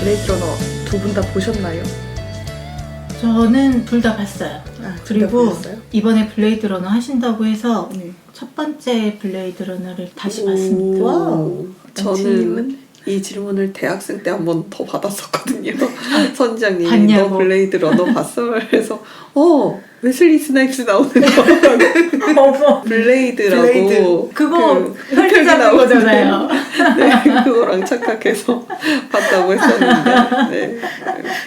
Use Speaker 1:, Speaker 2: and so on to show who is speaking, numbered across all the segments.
Speaker 1: 블레이드 러너 두 분 다 보셨나요?
Speaker 2: 저는 둘 다 봤어요. 그리고
Speaker 1: 보셨어요?
Speaker 2: 이번에 블레이드 러너 하신다고 해서
Speaker 1: 네.
Speaker 2: 첫 번째 블레이드 러너를 다시 봤습니다.
Speaker 1: 와우.
Speaker 3: 저는 이 질문을 대학생 때 한 번 더 받았었거든요. 선장님이
Speaker 2: 봤냐고.
Speaker 3: 너 블레이드 러너 봤어? 그래서 웨슬리 스나이프스 나오는 거
Speaker 2: 어머.
Speaker 3: 블레이드라고
Speaker 1: 블레이드.
Speaker 2: 그거
Speaker 3: 그
Speaker 2: 혈기 잡는
Speaker 3: 나오는
Speaker 2: 거잖아요.
Speaker 3: 네, 그거랑 착각해서 봤다고 했었는데 네,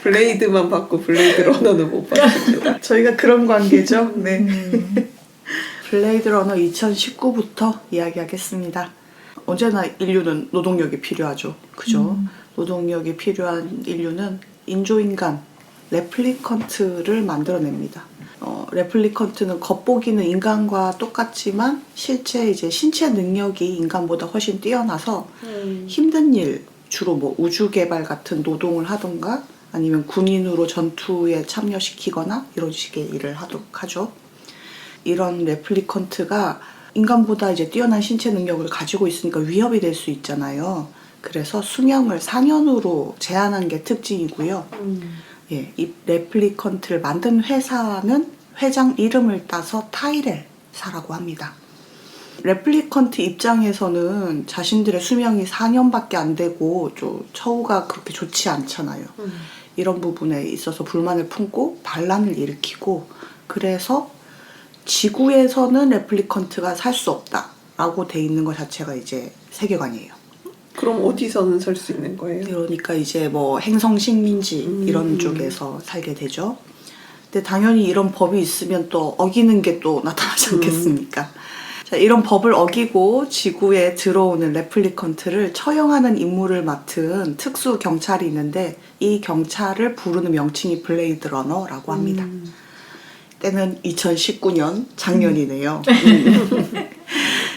Speaker 3: 블레이드만 봤고 블레이드 러너는 못 봤습니다.
Speaker 1: 저희가 그런 관계죠. 네.
Speaker 2: 음.
Speaker 1: 블레이드 러너 2019부터 이야기하겠습니다. 언제나 인류는 노동력이 필요하죠. 그죠? 노동력이 필요한 인류는 인조인간, 레플리컨트를 만들어냅니다. 레플리컨트는 겉보기는 인간과 똑같지만 실제 이제 신체 능력이 인간보다 훨씬 뛰어나서 힘든 일, 주로 뭐 우주 개발 같은 노동을 하던가 아니면 군인으로 전투에 참여시키거나 이런 식의 일을 하죠. 이런 레플리컨트가 인간보다 이제 뛰어난 신체 능력을 가지고 있으니까 위협이 될 수 있잖아요. 그래서 수명을 4년으로 제한한 게 특징이고요. 예, 이 레플리컨트를 만든 회사는 회장 이름을 따서 타이레사라고 합니다. 레플리컨트 입장에서는 자신들의 수명이 4년밖에 안 되고 좀 처우가 그렇게 좋지 않잖아요. 이런 부분에 있어서 불만을 품고 반란을 일으키고 그래서 지구에서는 레플리컨트가 살 수 없다라고 돼 있는 것 자체가 이제 세계관이에요.
Speaker 3: 그럼 어디서는 살 수 있는 거예요?
Speaker 1: 그러니까 이제 뭐 행성 식민지 이런 쪽에서 살게 되죠. 근데 당연히 이런 법이 있으면 또 어기는 게 또 나타나지 않겠습니까? 자, 이런 법을 어기고 지구에 들어오는 레플리컨트를 처형하는 임무를 맡은 특수 경찰이 있는데 이 경찰을 부르는 명칭이 블레이드 러너라고 합니다. 때는 2019년 작년이네요.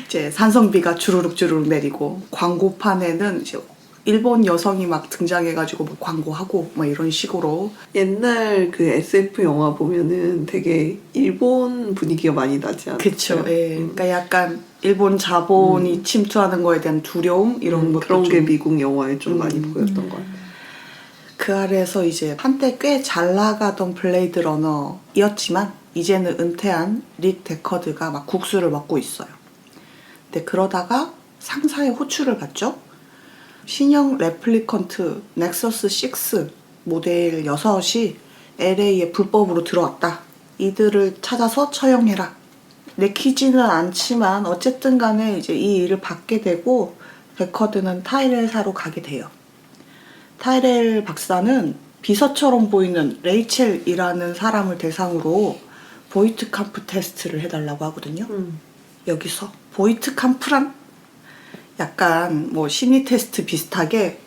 Speaker 1: 이제 산성비가 주르륵 내리고 광고판에는 이제 일본 여성이 막 등장해가지고 뭐 광고하고 뭐 이런 식으로
Speaker 3: 옛날 그 SF 영화 보면은 되게 일본 분위기가 많이 나지 않아요?
Speaker 1: 그쵸. 예. 그러니까 약간 일본 자본이 침투하는 거에 대한 두려움 이런 것도
Speaker 3: 그런
Speaker 1: 좀
Speaker 3: 게 미국 영화에 좀 많이 보였던 것 같아요.
Speaker 1: 그 아래에서 이제 한때 꽤 잘 나가던 블레이드 러너이었지만 이제는 은퇴한 릭 데커드가 막 국수를 먹고 있어요. 근데 그러다가 상사의 호출을 받죠. 신형 레플리컨트 넥서스 6 모델 6이 LA에 불법으로 들어왔다. 이들을 찾아서 처형해라. 내키지는 않지만 어쨌든 간에 이제 이 일을 받게 되고 데커드는 타이렐사로 가게 돼요. 타이렐 박사는 비서처럼 보이는 레이첼이라는 사람을 대상으로 보이트캄프 테스트를 해달라고 하거든요. 여기서 보이트캄프란 약간 뭐 심리 테스트 비슷하게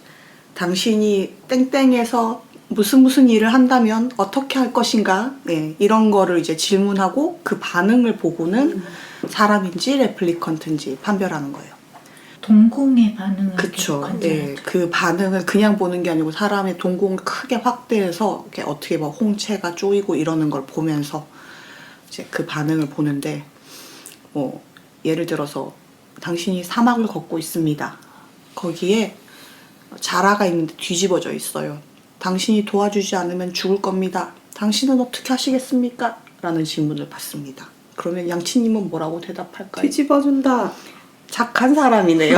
Speaker 1: 당신이 땡땡에서 무슨 일을 한다면 어떻게 할 것인가 이런 거를 이제 질문하고 그 반응을 보고는 사람인지 레플리컨트인지 판별하는 거예요.
Speaker 2: 동공의 반응을
Speaker 1: 그쵸.
Speaker 2: 관찰하죠.
Speaker 1: 예, 그 반응을 그냥 보는 게 아니고 사람의 동공을 크게 확대해서 이렇게 어떻게 뭐 홍채가 쪼이고 이러는 걸 보면서 이제 그 반응을 보는데 뭐 예를 들어서 당신이 사막을 걷고 있습니다. 거기에 자라가 있는데 뒤집어져 있어요. 당신이 도와주지 않으면 죽을 겁니다. 당신은 어떻게 하시겠습니까? 라는 질문을 받습니다. 그러면 양치님은 뭐라고 대답할까요?
Speaker 3: 뒤집어준다.
Speaker 1: 착한 사람이네요.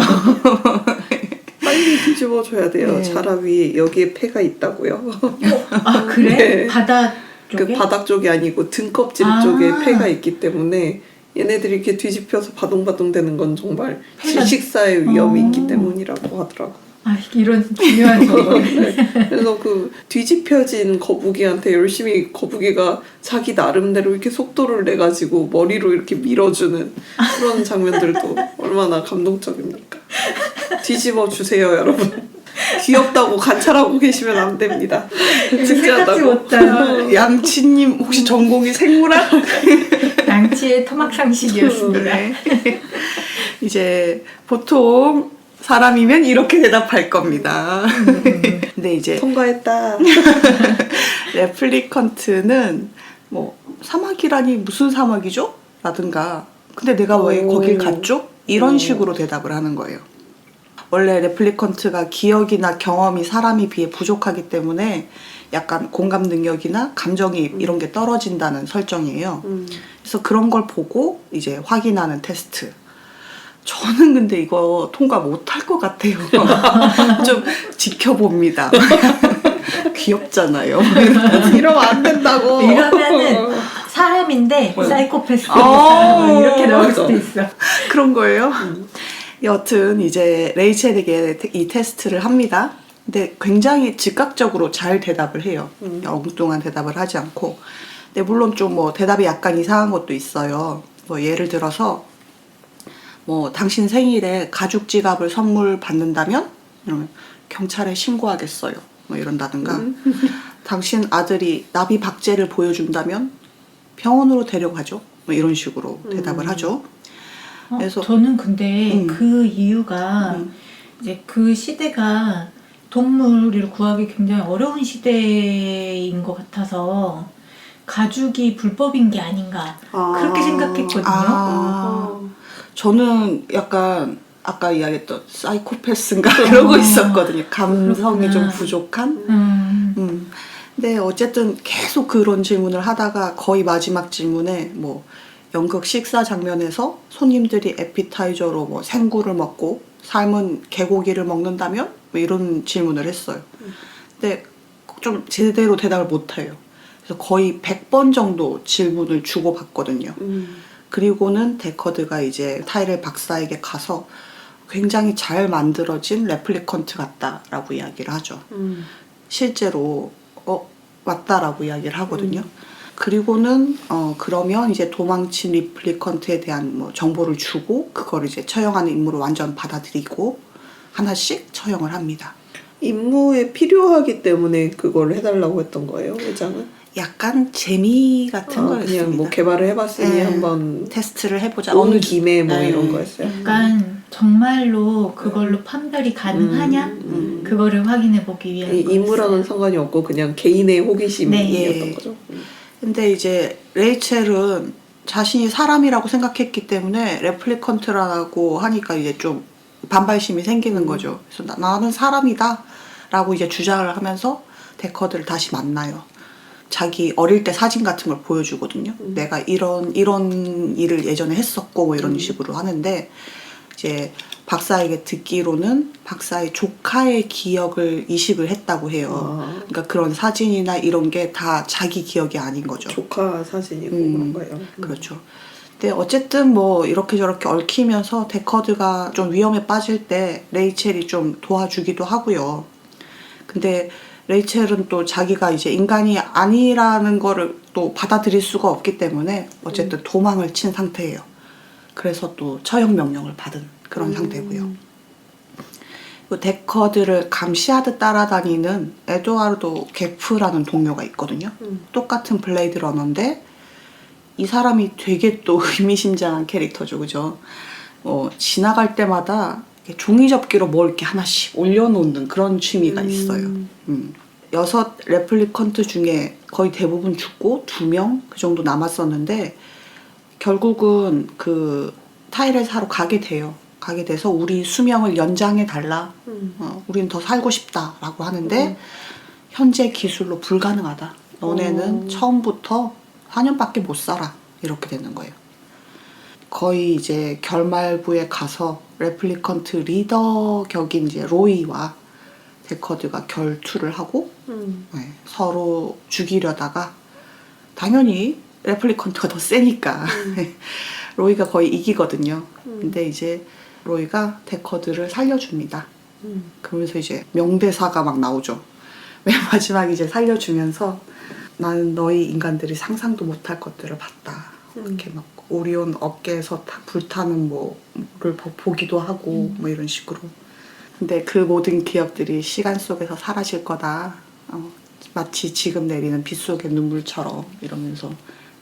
Speaker 3: 빨리 뒤집어줘야 돼요.
Speaker 1: 네.
Speaker 3: 자라 위에 여기에 폐가 있다고요.
Speaker 2: 아 그래?
Speaker 3: 네.
Speaker 2: 바다
Speaker 3: 그
Speaker 2: 쪽에?
Speaker 3: 바닥 쪽이 아니고 등껍질
Speaker 2: 아.
Speaker 3: 쪽에 폐가 있기 때문에 얘네들이 이렇게 뒤집혀서 바동바동 되는 건 정말 질식사의 위험이 있기 때문이라고 하더라고.
Speaker 2: 아 이런 중요한 정보.
Speaker 3: 그래서 그 뒤집혀진 거북이한테 열심히 거북이가 자기 나름대로 이렇게 속도를 내가지고 머리로 이렇게 밀어주는 그런 장면들도 얼마나 감동적입니까? 뒤집어 주세요, 여러분. 귀엽다고 관찰하고 계시면 안 됩니다.
Speaker 2: 생각지
Speaker 3: 진짜다고.
Speaker 2: 못한
Speaker 1: 양치님 혹시 전공이 생물학?
Speaker 2: 양치의 토막상식이었습니다.
Speaker 1: 네. 이제 보통 사람이면 이렇게 대답할 겁니다. 근데 이제
Speaker 3: 통과했다.
Speaker 1: 레플리컨트는 뭐 사막이라니 무슨 사막이죠? 라든가 근데 내가 왜 거길 갔죠? 이런 식으로 대답을 하는 거예요. 원래 레플리컨트가 기억이나 경험이 사람에 비해 부족하기 때문에 약간 공감 능력이나 감정이입 이런 게 떨어진다는 설정이에요. 그래서 그런 걸 보고 이제 확인하는 테스트. 저는 근데 이거 통과 못할 것 같아요. 좀 지켜봅니다. 귀엽잖아요.
Speaker 3: 이러면 안 된다고.
Speaker 2: 이러면은 사람인데 사이코패스
Speaker 1: 아,
Speaker 2: 이렇게 나올
Speaker 3: 맞아.
Speaker 2: 수도 있어.
Speaker 1: 그런 거예요? 여튼 이제 레이첼에게 이 테스트를 합니다. 근데 굉장히 즉각적으로 잘 대답을 해요. 엉뚱한 대답을 하지 않고. 근데 물론 좀 뭐 대답이 약간 이상한 것도 있어요. 뭐 예를 들어서 뭐 당신 생일에 가죽 지갑을 선물 받는다면 이러면 경찰에 신고하겠어요. 뭐 이런다든가 당신 아들이 나비 박제를 보여준다면 병원으로 데려가죠. 뭐 이런 식으로 대답을 하죠. 그래서
Speaker 2: 저는 근데
Speaker 1: 음.
Speaker 2: 그 이유가 이제 그 시대가 동물을 구하기 굉장히 어려운 시대인 것 같아서 가죽이 불법인 게 아닌가 그렇게 생각했거든요.
Speaker 1: 저는 약간 아까 이야기했던 사이코패스인가 이러고 있었거든요. 감성이 좀
Speaker 2: 그렇구나.
Speaker 1: 부족한. 근데 어쨌든 계속 그런 질문을 하다가 거의 마지막 질문에 뭐 연극 식사 장면에서 손님들이 에피타이저로 뭐 생굴을 먹고 삶은 개고기를 먹는다면 뭐 이런 질문을 했어요. 근데 좀 제대로 대답을 못해요. 그래서 거의 100번 정도 질문을 주고받거든요. 그리고는 데커드가 이제 타이렐 박사에게 가서 굉장히 잘 만들어진 레플리컨트 같다라고 이야기를 하죠. 실제로 맞다라고 이야기를 하거든요. 그리고는 그러면 이제 도망친 리플리컨트에 대한 뭐 정보를 주고 그걸 이제 처형하는 임무를 완전 받아들이고 하나씩 처형을 합니다.
Speaker 3: 임무에 필요하기 때문에 그걸 해달라고 했던 거예요, 회장은?
Speaker 1: 약간 재미 같은 거였습니다.
Speaker 3: 그냥 뭐 개발을 해봤으니
Speaker 1: 네.
Speaker 3: 한번
Speaker 1: 테스트를 해보자.
Speaker 3: 온 김에 뭐
Speaker 1: 네.
Speaker 3: 이런 거였어요.
Speaker 2: 약간 정말로 그걸로 판별이 가능하냐 그거를 확인해 보기 위한
Speaker 3: 이 임무랑은 상관이 없고 그냥 개인의 호기심이었던
Speaker 1: 네.
Speaker 3: 거죠.
Speaker 1: 근데 이제 레이첼은 자신이 사람이라고 생각했기 때문에 레플리컨트라고 하니까 이제 좀 반발심이 생기는 거죠. 그래서 나는 사람이다 라고 이제 주장을 하면서 데커드를 다시 만나요. 자기 어릴 때 사진 같은 걸 보여주거든요. 내가 이런 일을 예전에 했었고 뭐 이런 식으로 하는데 이제 박사에게 듣기로는 박사의 조카의 기억을 이식을 했다고 해요. 그러니까 그런 사진이나 이런 게 다 자기 기억이 아닌 거죠.
Speaker 3: 조카 사진이고 그런 거예요.
Speaker 1: 그렇죠. 근데 어쨌든 뭐 이렇게 저렇게 얽히면서 데커드가 좀 위험에 빠질 때 레이첼이 좀 도와주기도 하고요. 근데 레이첼은 또 자기가 이제 인간이 아니라는 거를 또 받아들일 수가 없기 때문에 어쨌든 도망을 친 상태예요. 그래서 또 처형 명령을 받은 그런 상태고요. 그 데커드를 감시하듯 따라다니는 에드와르도 게프라는 동료가 있거든요. 똑같은 블레이드 러너인데 이 사람이 되게 또 의미심장한 캐릭터죠, 그죠? 지나갈 때마다 종이접기로 뭘 이렇게 하나씩 올려놓는 그런 취미가 있어요. 6 레플리컨트 중에 거의 대부분 죽고 2명 그 정도 남았었는데 결국은 그 타일을 사러 가게 돼요. 가게 돼서 우리 수명을 연장해 달라. 우리는 더 살고 싶다라고 하는데 현재 기술로 불가능하다. 너네는 처음부터 4년밖에 못 살아. 이렇게 되는 거예요. 거의 이제 결말부에 가서 레플리컨트 리더 격인 이제 로이와 데커드가 결투를 하고 네, 서로 죽이려다가 당연히 레플리컨트가 더 세니까 로이가 거의 이기거든요. 근데 이제 로이가 데커드를 살려줍니다. 그러면서 이제 명대사가 막 나오죠. 맨 마지막에 이제 살려주면서 나는 너희 인간들이 상상도 못할 것들을 봤다. 이렇게 막 오리온 업계에서 다 불타는 뭐를 보기도 하고 뭐 이런 식으로. 근데 그 모든 기억들이 시간 속에서 사라질 거다. 마치 지금 내리는 빗속의 눈물처럼 이러면서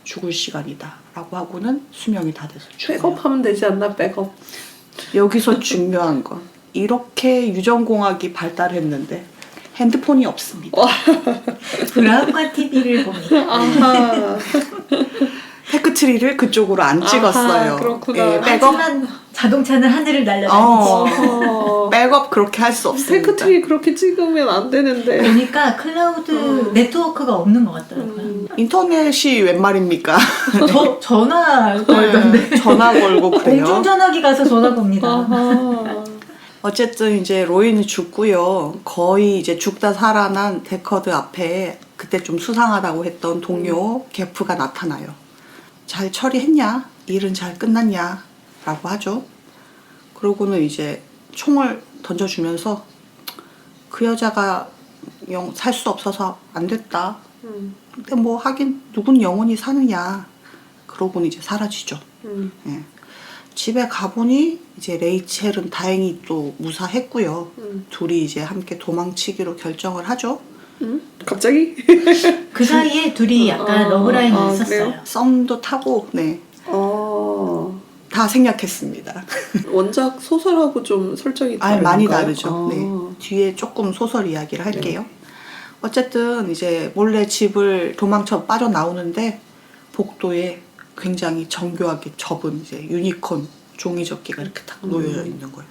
Speaker 1: 죽을 시간이다 라고 하고는 수명이 다 돼서 죽어요.
Speaker 3: 백업하면 되지 않나? 백업.
Speaker 1: 여기서 중요한 건 이렇게 유전공학이 발달했는데 핸드폰이 없습니다.
Speaker 2: 브라운관 TV를 보니
Speaker 3: 아하.
Speaker 1: 테크트리를 그쪽으로 안 찍었어요.
Speaker 3: 그렇구나.
Speaker 1: 백업
Speaker 2: 하지만 자동차는 하늘을 날려다니지.
Speaker 1: 백업 그렇게 할 수 없습니다.
Speaker 3: 테크트리 그렇게 찍으면 안 되는데.
Speaker 2: 보니까 클라우드 네트워크가 없는 것 같더라고요.
Speaker 1: 인터넷이 웬 말입니까?
Speaker 2: 전화 걸던데.
Speaker 1: 전화 걸고 그래요.
Speaker 2: 공중전화기 가서 전화 겁니다.
Speaker 3: 아하.
Speaker 1: 어쨌든 이제 로이는 죽고요. 거의 이제 죽다 살아난 데커드 앞에 그때 좀 수상하다고 했던 동료 게프가 나타나요. 잘 처리했냐? 일은 잘 끝났냐? 라고 하죠. 그러고는 이제 총을 던져주면서 그 여자가 살 수 없어서 안 됐다. 근데 뭐 하긴 누군 영원히 사느냐. 그러고는 이제 사라지죠. 예. 집에 가보니 이제 레이첼은 다행히 또 무사했고요. 둘이 이제 함께 도망치기로 결정을 하죠.
Speaker 3: 갑자기?
Speaker 2: 그 사이에 둘이 약간 러브라인이 있었어요.
Speaker 3: 그래요?
Speaker 1: 썸도 타고 네. 다 생략했습니다.
Speaker 3: 원작 소설하고 좀 설정이
Speaker 1: 아,
Speaker 3: 다른가요?
Speaker 1: 많이 다르죠.
Speaker 3: 아.
Speaker 1: 네. 뒤에 조금 소설 이야기를 할게요. 어쨌든 이제 몰래 집을 도망쳐 빠져나오는데 복도에 굉장히 정교하게 접은 이제 유니콘 종이접기가 이렇게 딱 놓여 있는 거예요.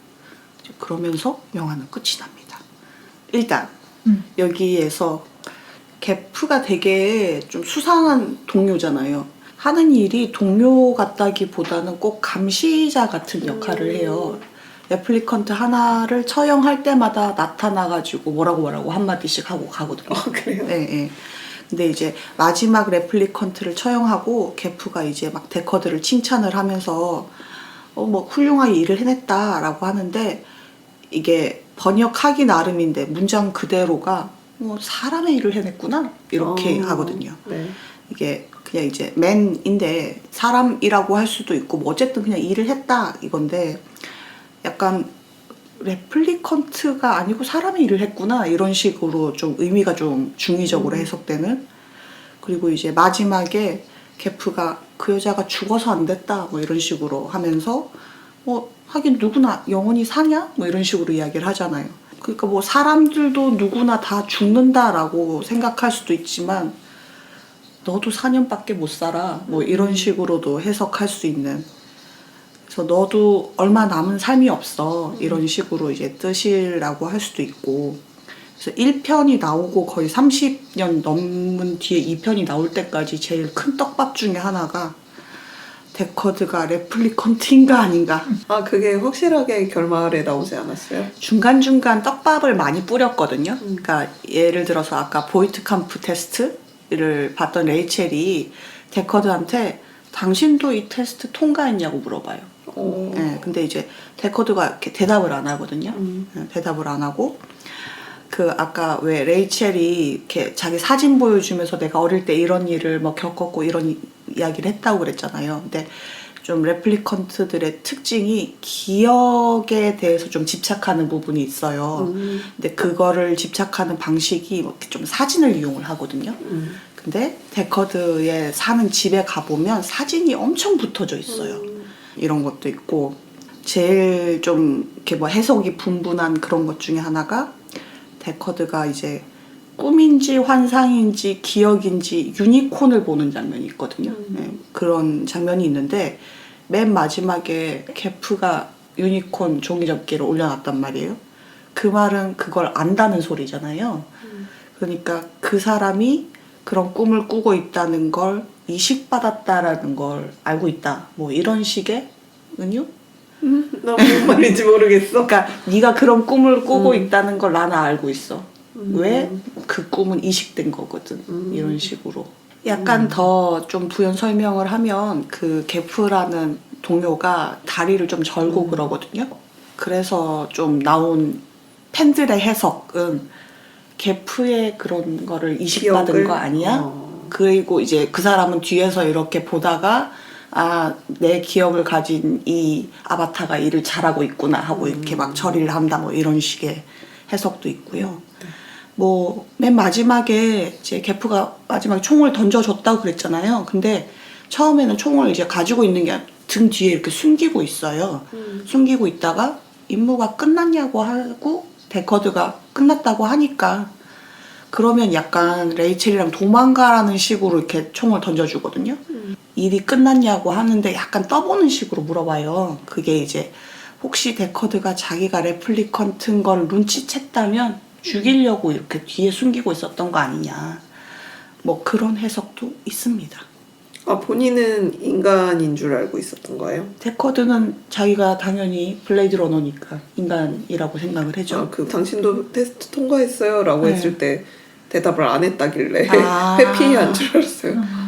Speaker 1: 이제 그러면서 영화는 끝이 납니다. 일단 여기에서 게프가 되게 좀 수상한 동료잖아요. 하는 일이 동료 같다기보다는 꼭 감시자 같은 역할을 해요. 레플리컨트 하나를 처형할 때마다 나타나가지고 뭐라고 한마디씩 하고 가거든요.
Speaker 3: 그래요?
Speaker 1: 네, 네. 근데 이제 마지막 레플리컨트를 처형하고 게프가 이제 막 데커드를 칭찬을 하면서 뭐 훌륭하게 일을 해냈다라고 하는데 이게 번역하기 나름인데 문장 그대로가 뭐 사람의 일을 해냈구나 이렇게 하거든요.
Speaker 3: 네.
Speaker 1: 이게 그냥 이제 맨인데 사람이라고 할 수도 있고 뭐 어쨌든 그냥 일을 했다 이건데 약간 레플리컨트가 아니고 사람의 일을 했구나 이런 식으로 좀 의미가 좀 중의적으로 해석되는. 그리고 이제 마지막에 게프가 그 여자가 죽어서 안 됐다 뭐 이런 식으로 하면서 하긴 누구나 영원히 사냐 뭐 이런 식으로 이야기를 하잖아요. 그러니까 뭐 사람들도 누구나 다 죽는다라고 생각할 수도 있지만 너도 4년밖에 못 살아 뭐 이런 식으로도 해석할 수 있는. 그래서 너도 얼마 남은 삶이 없어 이런 식으로 이제 뜻이라고 할 수도 있고. 그래서 1편이 나오고 거의 30년 넘은 뒤에 2편이 나올 때까지 제일 큰 떡밥 중에 하나가 데커드가 레플리컨트인가 아닌가.
Speaker 3: 아, 그게 확실하게 결말에 나오지 않았어요?
Speaker 1: 중간중간 떡밥을 많이 뿌렸거든요. 그러니까 예를 들어서 아까 보이트캄프 테스트를 봤던 레이첼이 데커드한테 당신도 이 테스트 통과했냐고 물어봐요. 네, 근데 이제 데커드가 이렇게 대답을 안 하거든요. 네, 대답을 안 하고 그 아까 왜 레이첼이 이렇게 자기 사진 보여주면서 내가 어릴 때 이런 일을 뭐 겪었고 이런 이야기를 했다고 그랬잖아요. 근데 좀 레플리컨트들의 특징이 기억에 대해서 좀 집착하는 부분이 있어요. 근데 그거를 집착하는 방식이 이렇게 좀 사진을 이용을 하거든요. 근데 데커드에 사는 집에 가보면 사진이 엄청 붙어져 있어요. 이런 것도 있고 제일 좀 이렇게 뭐 해석이 분분한 그런 것 중에 하나가 데커드가 이제 꿈인지 환상인지 기억인지 유니콘을 보는 장면이 있거든요. 네, 그런 장면이 있는데 맨 마지막에 게프가 유니콘 종이접기를 올려놨단 말이에요. 그 말은 그걸 안다는 소리잖아요. 그러니까 그 사람이 그런 꿈을 꾸고 있다는 걸 이식받았다라는 걸 알고 있다. 뭐 이런 식의 은유?
Speaker 3: 나 무슨 말인지 모르겠어.
Speaker 1: 그러니까 네가 그런 꿈을 꾸고 있다는 걸 나는 알고 있어. 왜? 그 꿈은 이식된 거거든. 이런 식으로. 약간 더 좀 부연 설명을 하면 그 게프라는 동료가 다리를 좀 절고 그러거든요. 그래서 좀 나온 팬들의 해석은 게프의 그런 거를 이식받은
Speaker 3: 기억을?
Speaker 1: 거 아니야? 그리고 이제 그 사람은 뒤에서 이렇게 보다가 내 기억을 가진 이 아바타가 일을 잘하고 있구나 하고 이렇게 막 처리를 한다 뭐 이런 식의 해석도 있고요. 뭐 맨 마지막에 이제 게프가 마지막에 총을 던져줬다고 그랬잖아요. 근데 처음에는 총을 이제 가지고 있는 게 등 뒤에 이렇게 숨기고 있어요. 숨기고 있다가 임무가 끝났냐고 하고 데커드가 끝났다고 하니까 그러면 약간 레이첼이랑 도망가라는 식으로 이렇게 총을 던져주거든요. 일이 끝났냐고 하는데 약간 떠보는 식으로 물어봐요. 그게 이제 혹시 데커드가 자기가 레플리컨트인 걸 눈치챘다면 죽이려고 이렇게 뒤에 숨기고 있었던 거 아니냐. 뭐 그런 해석도 있습니다.
Speaker 3: 아, 본인은 인간인 줄 알고 있었던 거예요?
Speaker 1: 데커드는 자기가 당연히 블레이드 러너니까 인간이라고 생각을 해죠.
Speaker 3: 아, 그 당신도 테스트 통과했어요? 라고
Speaker 1: 네.
Speaker 3: 했을 때 대답을 안 했다길래
Speaker 1: 아.
Speaker 3: 회피한 줄 알았어요.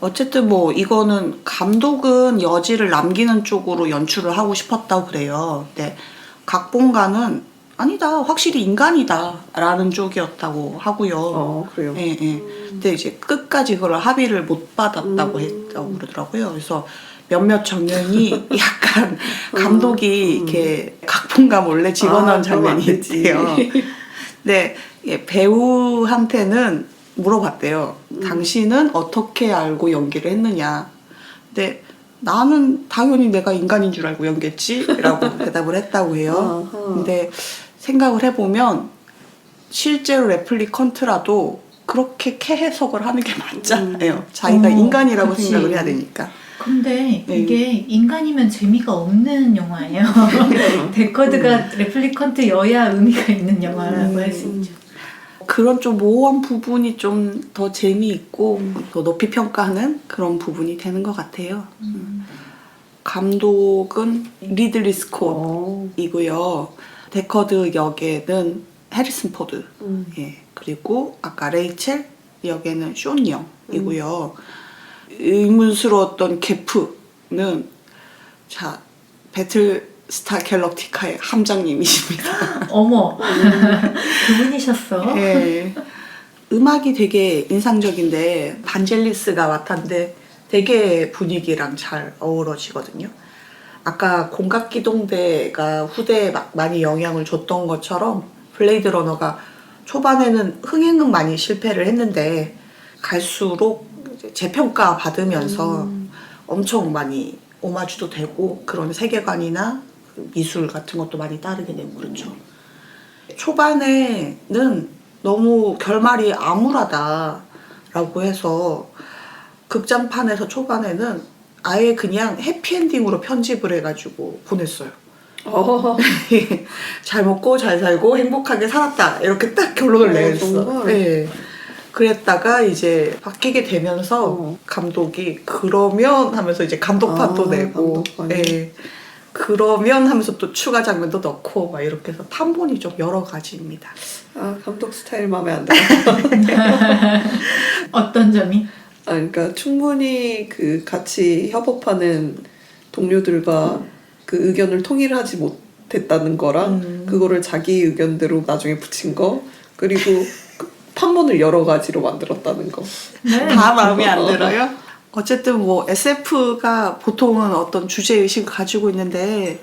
Speaker 1: 어쨌든 뭐 이거는 감독은 여지를 남기는 쪽으로 연출을 하고 싶었다고 그래요. 근데 각본가는 아니다, 확실히 인간이다 라는 쪽이었다고 하고요.
Speaker 3: 그래요?
Speaker 1: 예, 예. 근데 이제 끝까지 그걸 합의를 못 받았다고 했다고 그러더라고요. 그래서 몇몇 정연이 약간 감독이 이렇게 각본가 몰래 집어넣은 장면이 있대요. 근데 배우한테는 물어봤대요. 당신은 어떻게 알고 연기를 했느냐. 근데 나는 당연히 내가 인간인 줄 알고 연기했지? 라고 대답을 했다고 해요. 근데 생각을 해보면 실제로 레플리컨트라도 그렇게 캐해석을 하는 게 맞잖아요. 자기가 인간이라고
Speaker 2: 그치.
Speaker 1: 생각을 해야 되니까.
Speaker 2: 근데
Speaker 1: 네.
Speaker 2: 이게 인간이면 재미가 없는 영화예요. 데커드가 레플리컨트여야 의미가 있는 영화라고 할 수 있죠.
Speaker 1: 그런 좀 모호한 부분이 좀 더 재미있고 더 높이 평가하는 그런 부분이 되는 것 같아요. 감독은 리들리 스콧이고요. 데커드 역에는 해리슨 포드, 예, 그리고 아까 레이첼 역에는 쇼 영이고요. 의문스러웠던 게프는 자 배틀스타 갤럭티카의 함장님이십니다.
Speaker 2: 어머, 그분이셨어?
Speaker 1: 예. 음악이 되게 인상적인데 반젤리스가 맡았는데 되게 분위기랑 잘 어우러지거든요. 아까 공각기동대가 후대에 막 많이 영향을 줬던 것처럼 블레이드 러너가 초반에는 흥행은 많이 실패를 했는데 갈수록 이제 재평가 받으면서 엄청 많이 오마주도 되고 그런 세계관이나 미술 같은 것도 많이 따르게 되고 그렇죠. 초반에는 너무 결말이 암울하다라고 해서 극장판에서 초반에는 아예 그냥 해피엔딩으로 편집을 해가지고 보냈어요. 잘 먹고 잘 살고 행복하게 살았다 이렇게 딱 결론을 내렸어.
Speaker 3: 정말?
Speaker 1: 네. 그랬다가 이제 바뀌게 되면서 감독이 그러면 하면서 이제 감독판도 내고,
Speaker 3: 감독판이.
Speaker 1: 네. 그러면 하면서 또 추가 장면도 넣고 막 이렇게 해서 판본이 좀 여러 가지입니다.
Speaker 3: 아, 감독 스타일 마음에 안 들어.
Speaker 2: 어떤 점이?
Speaker 3: 아, 그러니까 충분히 그 같이 협업하는 동료들과 그 의견을 통일하지 못했다는 거랑 그거를 자기 의견대로 나중에 붙인 거 그리고 그 판본을 여러 가지로 만들었다는 거.
Speaker 2: 네.
Speaker 1: 다 마음에 안 들어요? 어쨌든 뭐 SF가 보통은 어떤 주제의식을 가지고 있는데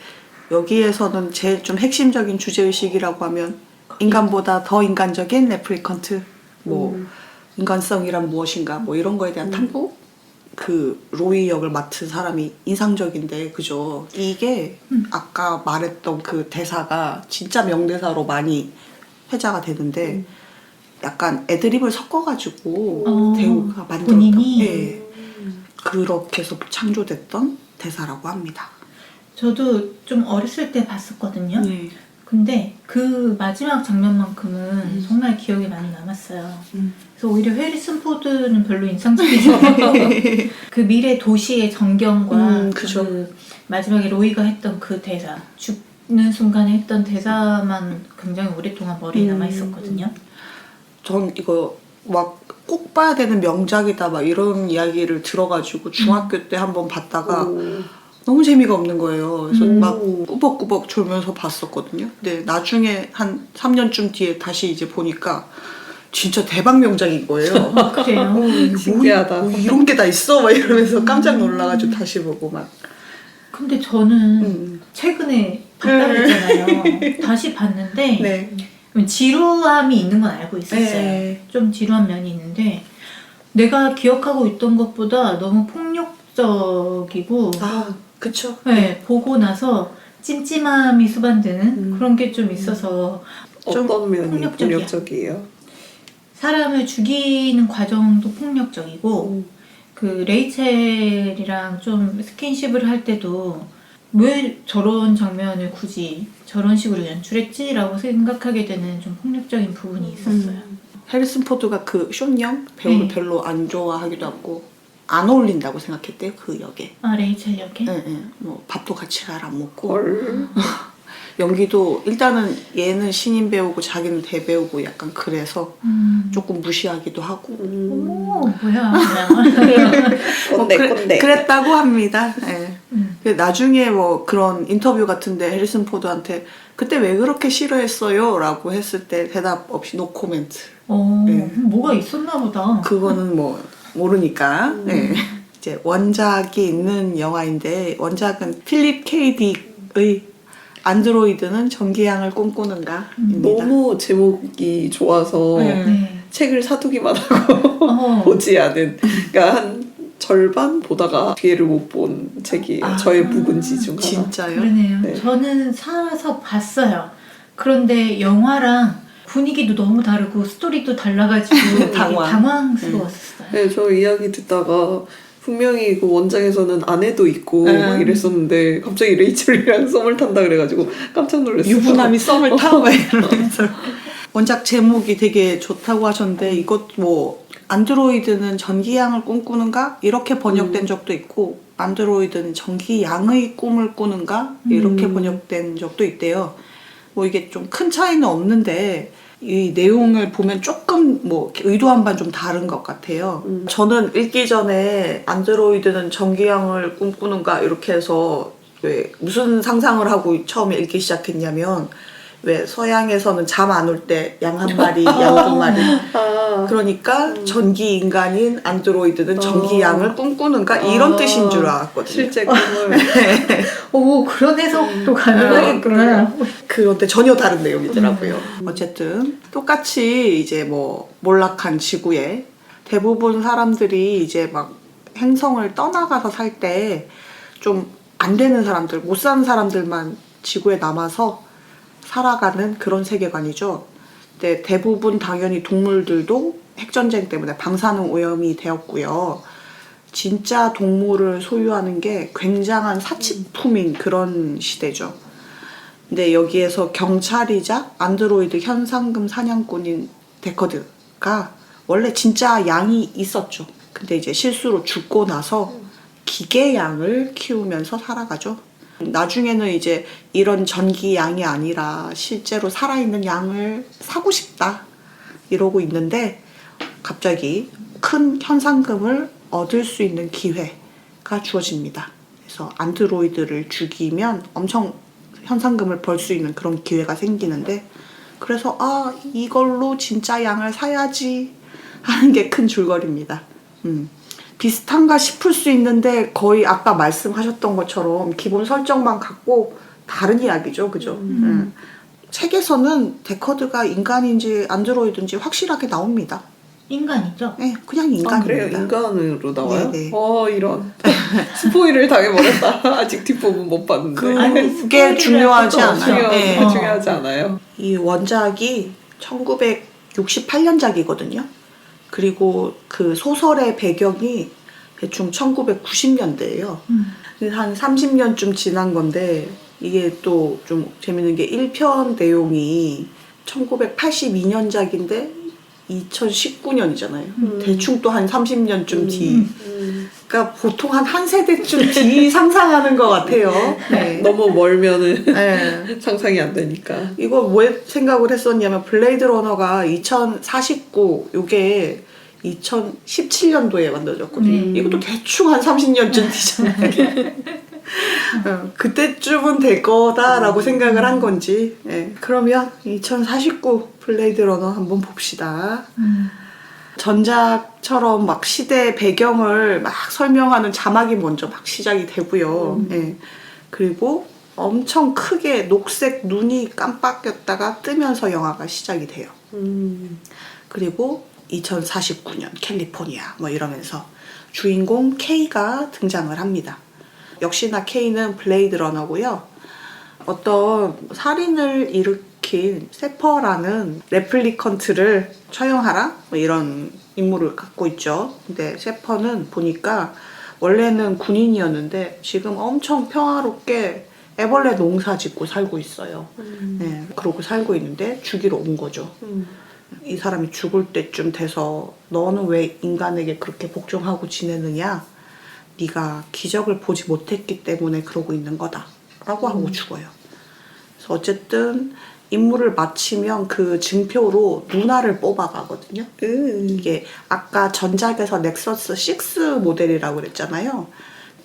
Speaker 1: 여기에서는 제일 좀 핵심적인 주제의식이라고 하면 인간보다 더 인간적인 레플리컨트 뭐 인간성이란 무엇인가 뭐 이런 거에 대한 탐구? 그 로이 역을 맡은 사람이 인상적인데 그죠? 이게 아까 말했던 그 대사가 진짜 명대사로 많이 회자가 되는데 약간 애드립을 섞어가지고 배우가 만들었던
Speaker 2: 본인이?
Speaker 1: 예. 그렇게 해서 창조됐던 대사라고 합니다.
Speaker 2: 저도 좀 어렸을 때 봤었거든요.
Speaker 1: 네.
Speaker 2: 근데 그 마지막 장면만큼은 정말 기억에 많이 남았어요. 그래서 오히려 해리슨 포드는 별로 인상적이지 않고 그 미래 도시의 전경과
Speaker 1: 그죠.
Speaker 2: 그 마지막에 로이가 했던 그 대사, 죽는 순간에 했던 대사만 굉장히 오랫동안 머리에 남아 있었거든요.
Speaker 1: 전 이거 막 꼭 봐야 되는 명작이다 막 이런 이야기를 들어가지고 중학교 때 한번 봤다가 너무 재미가 없는 거예요. 그래서 막 꾸벅꾸벅 졸면서 봤었거든요. 근데 나중에 한 3년쯤 뒤에 다시 이제 보니까 진짜 대박 명작인 거예요.
Speaker 2: 그래요?
Speaker 3: 신기하다.
Speaker 1: 뭐 이런 게 다 있어? 막 이러면서 깜짝 놀라가지고 다시 보고 막.
Speaker 2: 근데 저는 최근에 봤다 그랬잖아요. 다시 봤는데
Speaker 1: 네.
Speaker 2: 지루함이 있는 건 알고 있었어요.
Speaker 1: 네.
Speaker 2: 좀 지루한 면이 있는데 내가 기억하고 있던 것보다 너무 폭력적이고
Speaker 1: 아, 그쵸.
Speaker 2: 네, 보고 나서 찜찜함이 수반되는 그런 게 좀 있어서 좀
Speaker 3: 어떤 면이
Speaker 2: 폭력적이야.
Speaker 3: 폭력적이에요?
Speaker 2: 사람을 죽이는 과정도 폭력적이고 그 레이첼이랑 좀 스킨십을 할 때도 왜 저런 장면을 굳이 저런 식으로 연출했지라고 생각하게 되는 좀 폭력적인 부분이 있었어요.
Speaker 1: 해리슨 포드가 그 숀영 배우를
Speaker 2: 네.
Speaker 1: 별로 안 좋아하기도 하고 안 어울린다고 생각했대요 그 역에.
Speaker 2: 아 레이첼 역에?
Speaker 1: 뭐 밥도 같이 잘 안 먹고
Speaker 3: 헐.
Speaker 1: 연기도 일단은 얘는 신인 배우고 자기는 대배우고 약간 그래서 조금 무시하기도 하고
Speaker 2: 어머 뭐야 그냥.
Speaker 3: 꼰대.
Speaker 1: 그랬다고 합니다. 예.
Speaker 2: 음.
Speaker 1: 나중에 뭐 그런 인터뷰 같은데 해리슨 포드한테 그때 왜 그렇게 싫어했어요? 라고 했을 때 대답 없이 노 코멘트. 네.
Speaker 2: 뭐가 있었나 보다.
Speaker 1: 그거는 뭐 모르니까. 네. 이제 원작이 있는 영화인데 원작은 필립 K. 딕의 안드로이드는 전기양을 꿈꾸는가입니다.
Speaker 3: 너무 제목이 좋아서
Speaker 2: 네.
Speaker 3: 책을 사두기만 하고 보지 않은. 그러니까 한 절반 보다가 뒤에를 못 본 책이에요. 저의 묵은지 중 하나.
Speaker 1: 진짜요?
Speaker 2: 그러네요.
Speaker 3: 네.
Speaker 2: 저는 사서 봤어요. 그런데 영화랑 분위기도 너무 다르고 스토리도 달라가지고 되게 당황스러웠어요.
Speaker 3: 네, 저 이야기 듣다가 분명히 그 원작에서는 아내도 있고 막 이랬었는데 갑자기 레이첼이랑 썸을 탄다 그래가지고 깜짝 놀랐어요.
Speaker 1: 유부남이 썸을 타고 이러면서 원작 제목이 되게 좋다고 하셨는데 이것 뭐 안드로이드는 전기양을 꿈꾸는가? 이렇게 번역된 적도 있고 안드로이드는 전기양의 꿈을 꾸는가? 이렇게 번역된 적도 있대요. 뭐 이게 좀 큰 차이는 없는데 이 내용을 보면 조금 뭐 의도한 바는 좀 다른 것 같아요. 저는 읽기 전에 안드로이드는 전기양을 꿈꾸는가 이렇게 해서 왜 무슨 상상을 하고 처음에 읽기 시작했냐면 왜 서양에서는 잠 안 올 때 양 한 마리, 양 두 마리. 그러니까 전기 인간인 안드로이드는 전기 양을 꿈꾸는가 이런 뜻인 줄 알았거든요.
Speaker 3: 실제 꿈을.
Speaker 2: 오 그런 해석도 가능하겠구나.
Speaker 1: 그런데 전혀 다른 내용이더라고요. 어쨌든 똑같이 이제 뭐 몰락한 지구에 대부분 사람들이 이제 막 행성을 떠나가서 살 때 좀 안 되는 사람들, 못 사는 사람들만 지구에 남아서 살아가는 그런 세계관이죠. 근데 대부분 당연히 동물들도 핵전쟁 때문에 방사능 오염이 되었고요. 진짜 동물을 소유하는 게 굉장한 사치품인 그런 시대죠. 근데 여기에서 경찰이자 안드로이드 현상금 사냥꾼인 데커드가 원래 진짜 양이 있었죠. 근데 이제 실수로 죽고 나서 기계 양을 키우면서 살아가죠. 나중에는 이제 이런 전기 양이 아니라 실제로 살아있는 양을 사고 싶다 이러고 있는데 갑자기 큰 현상금을 얻을 수 있는 기회가 주어집니다. 그래서 안드로이드를 죽이면 엄청 현상금을 벌 수 있는 그런 기회가 생기는데 그래서 아 이걸로 진짜 양을 사야지 하는 게 큰 줄거리입니다. 비슷한가 싶을 수 있는데 거의 아까 말씀하셨던 것처럼 기본 설정만 갖고 다른 이야기죠. 그죠? 책에서는 데커드가 인간인지 안드로이드인지 확실하게 나옵니다.
Speaker 2: 인간이죠?
Speaker 1: 네, 그냥
Speaker 3: 아,
Speaker 1: 인간입니다.
Speaker 3: 그래요? 인간으로 나와요?
Speaker 1: 네네.
Speaker 3: 이런. 스포일을 당해버렸다. 아직 뒷부분 못 봤는데.
Speaker 2: 아니,
Speaker 1: 그게 중요하지 않아요. 네.
Speaker 3: 중요하지 않아요.
Speaker 1: 이 원작이 1968년작이거든요. 그리고 그 소설의 배경이 대충 1990년대예요. 한 30년쯤 지난 건데 이게 또 좀 재밌는 게 1편 내용이 1982년작인데 2019년이잖아요. 대충 또 한 30년쯤 뒤. 그러니까 보통 한 세대쯤 뒤 상상하는 것 같아요. 네.
Speaker 3: 너무 멀면은
Speaker 1: 네.
Speaker 3: 상상이 안 되니까.
Speaker 1: 이거 왜 생각을 했었냐면 블레이드 러너가 2049 요게 2017년도에 만들어졌거든요. 이것도 대충 한 30년쯤 뒤잖아요. 그때쯤은 될 거다라고 생각을 한 건지. 네. 그러면 2049 블레이드 러너 한번 봅시다. 전작처럼 막 시대 배경을 막 설명하는 자막이 먼저 막 시작이 되고요. 네. 그리고 엄청 크게 녹색 눈이 깜빡였다가 뜨면서 영화가 시작이 돼요. 그리고 2049년 캘리포니아 뭐 이러면서 주인공 K가 등장을 합니다. 역시나 K는 블레이드 러너고요. 어떤 살인을 일으킨 세퍼라는레플리컨트를 처형하라 뭐 이런 임무를 갖고 있죠. 근데 세퍼는 보니까 원래는 군인이었는데 지금 엄청 평화롭게 애벌레 농사 짓고 살고 있어요. 네, 그러고 살고 있는데 죽이러 온 거죠. 이 사람이 죽을 때쯤 돼서 너는 왜 인간에게 그렇게 복종하고 지내느냐? 네가 기적을 보지 못했기 때문에 그러고 있는 거다 라고 하고 죽어요. 그래서 어쨌든 임무를 마치면 그 증표로 누나를 뽑아가거든요. 이게 아까 전작에서 넥서스 6 모델이라고 그랬잖아요.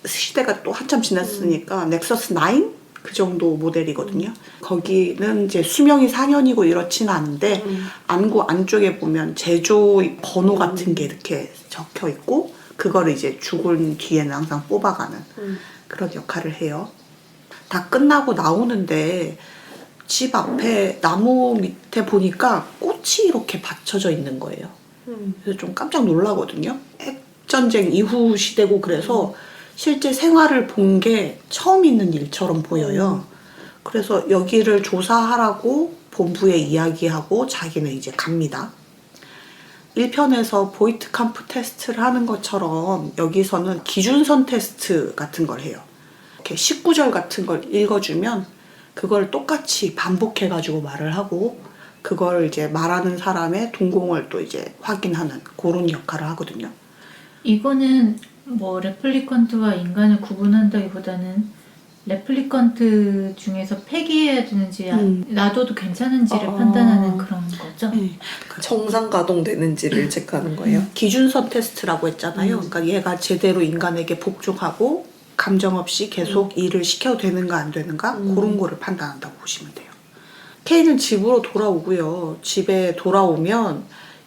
Speaker 1: 시대가 또 한참 지났으니까 넥서스 9? 그 정도 모델이거든요. 거기는 이제 수명이 4년이고 이렇지는 않은데 안구 안쪽에 보면 제조 번호 같은 게 이렇게 적혀 있고 그거를 이제 죽은 뒤에는 항상 뽑아가는 그런 역할을 해요. 다 끝나고 나오는데 집 앞에 나무 밑에 보니까 꽃이 이렇게 받쳐져 있는 거예요. 그래서 좀 깜짝 놀라거든요. 핵전쟁 이후 시대고 그래서 실제 생활을 본 게 처음 있는 일처럼 보여요. 그래서 여기를 조사하라고 본부에 이야기하고 자기는 이제 갑니다. 1편에서 보이트캄프 테스트를 하는 것처럼 여기서는 기준선 테스트 같은 걸 해요. 이렇게 19절 같은 걸 읽어주면 그걸 똑같이 반복해가지고 말을 하고 그걸 이제 말하는 사람의 동공을 또 이제 확인하는 그런 역할을 하거든요.
Speaker 2: 이거는 뭐 레플리컨트와 인간을 구분한다기보다는 레플리컨트 중에서 폐기해야 되는지 놔둬도 괜찮은지를 판단하는 그런 거죠?
Speaker 1: 네.
Speaker 3: 정상 가동되는지를 체크하는 거예요.
Speaker 1: 기준선 테스트라고 했잖아요. 그러니까 얘가 제대로 인간에게 복종하고 감정 없이 계속 일을 시켜도 되는가 안 되는가 그런 거를 판단한다고 보시면 돼요. 케이는 집으로 돌아오고요. 집에 돌아오면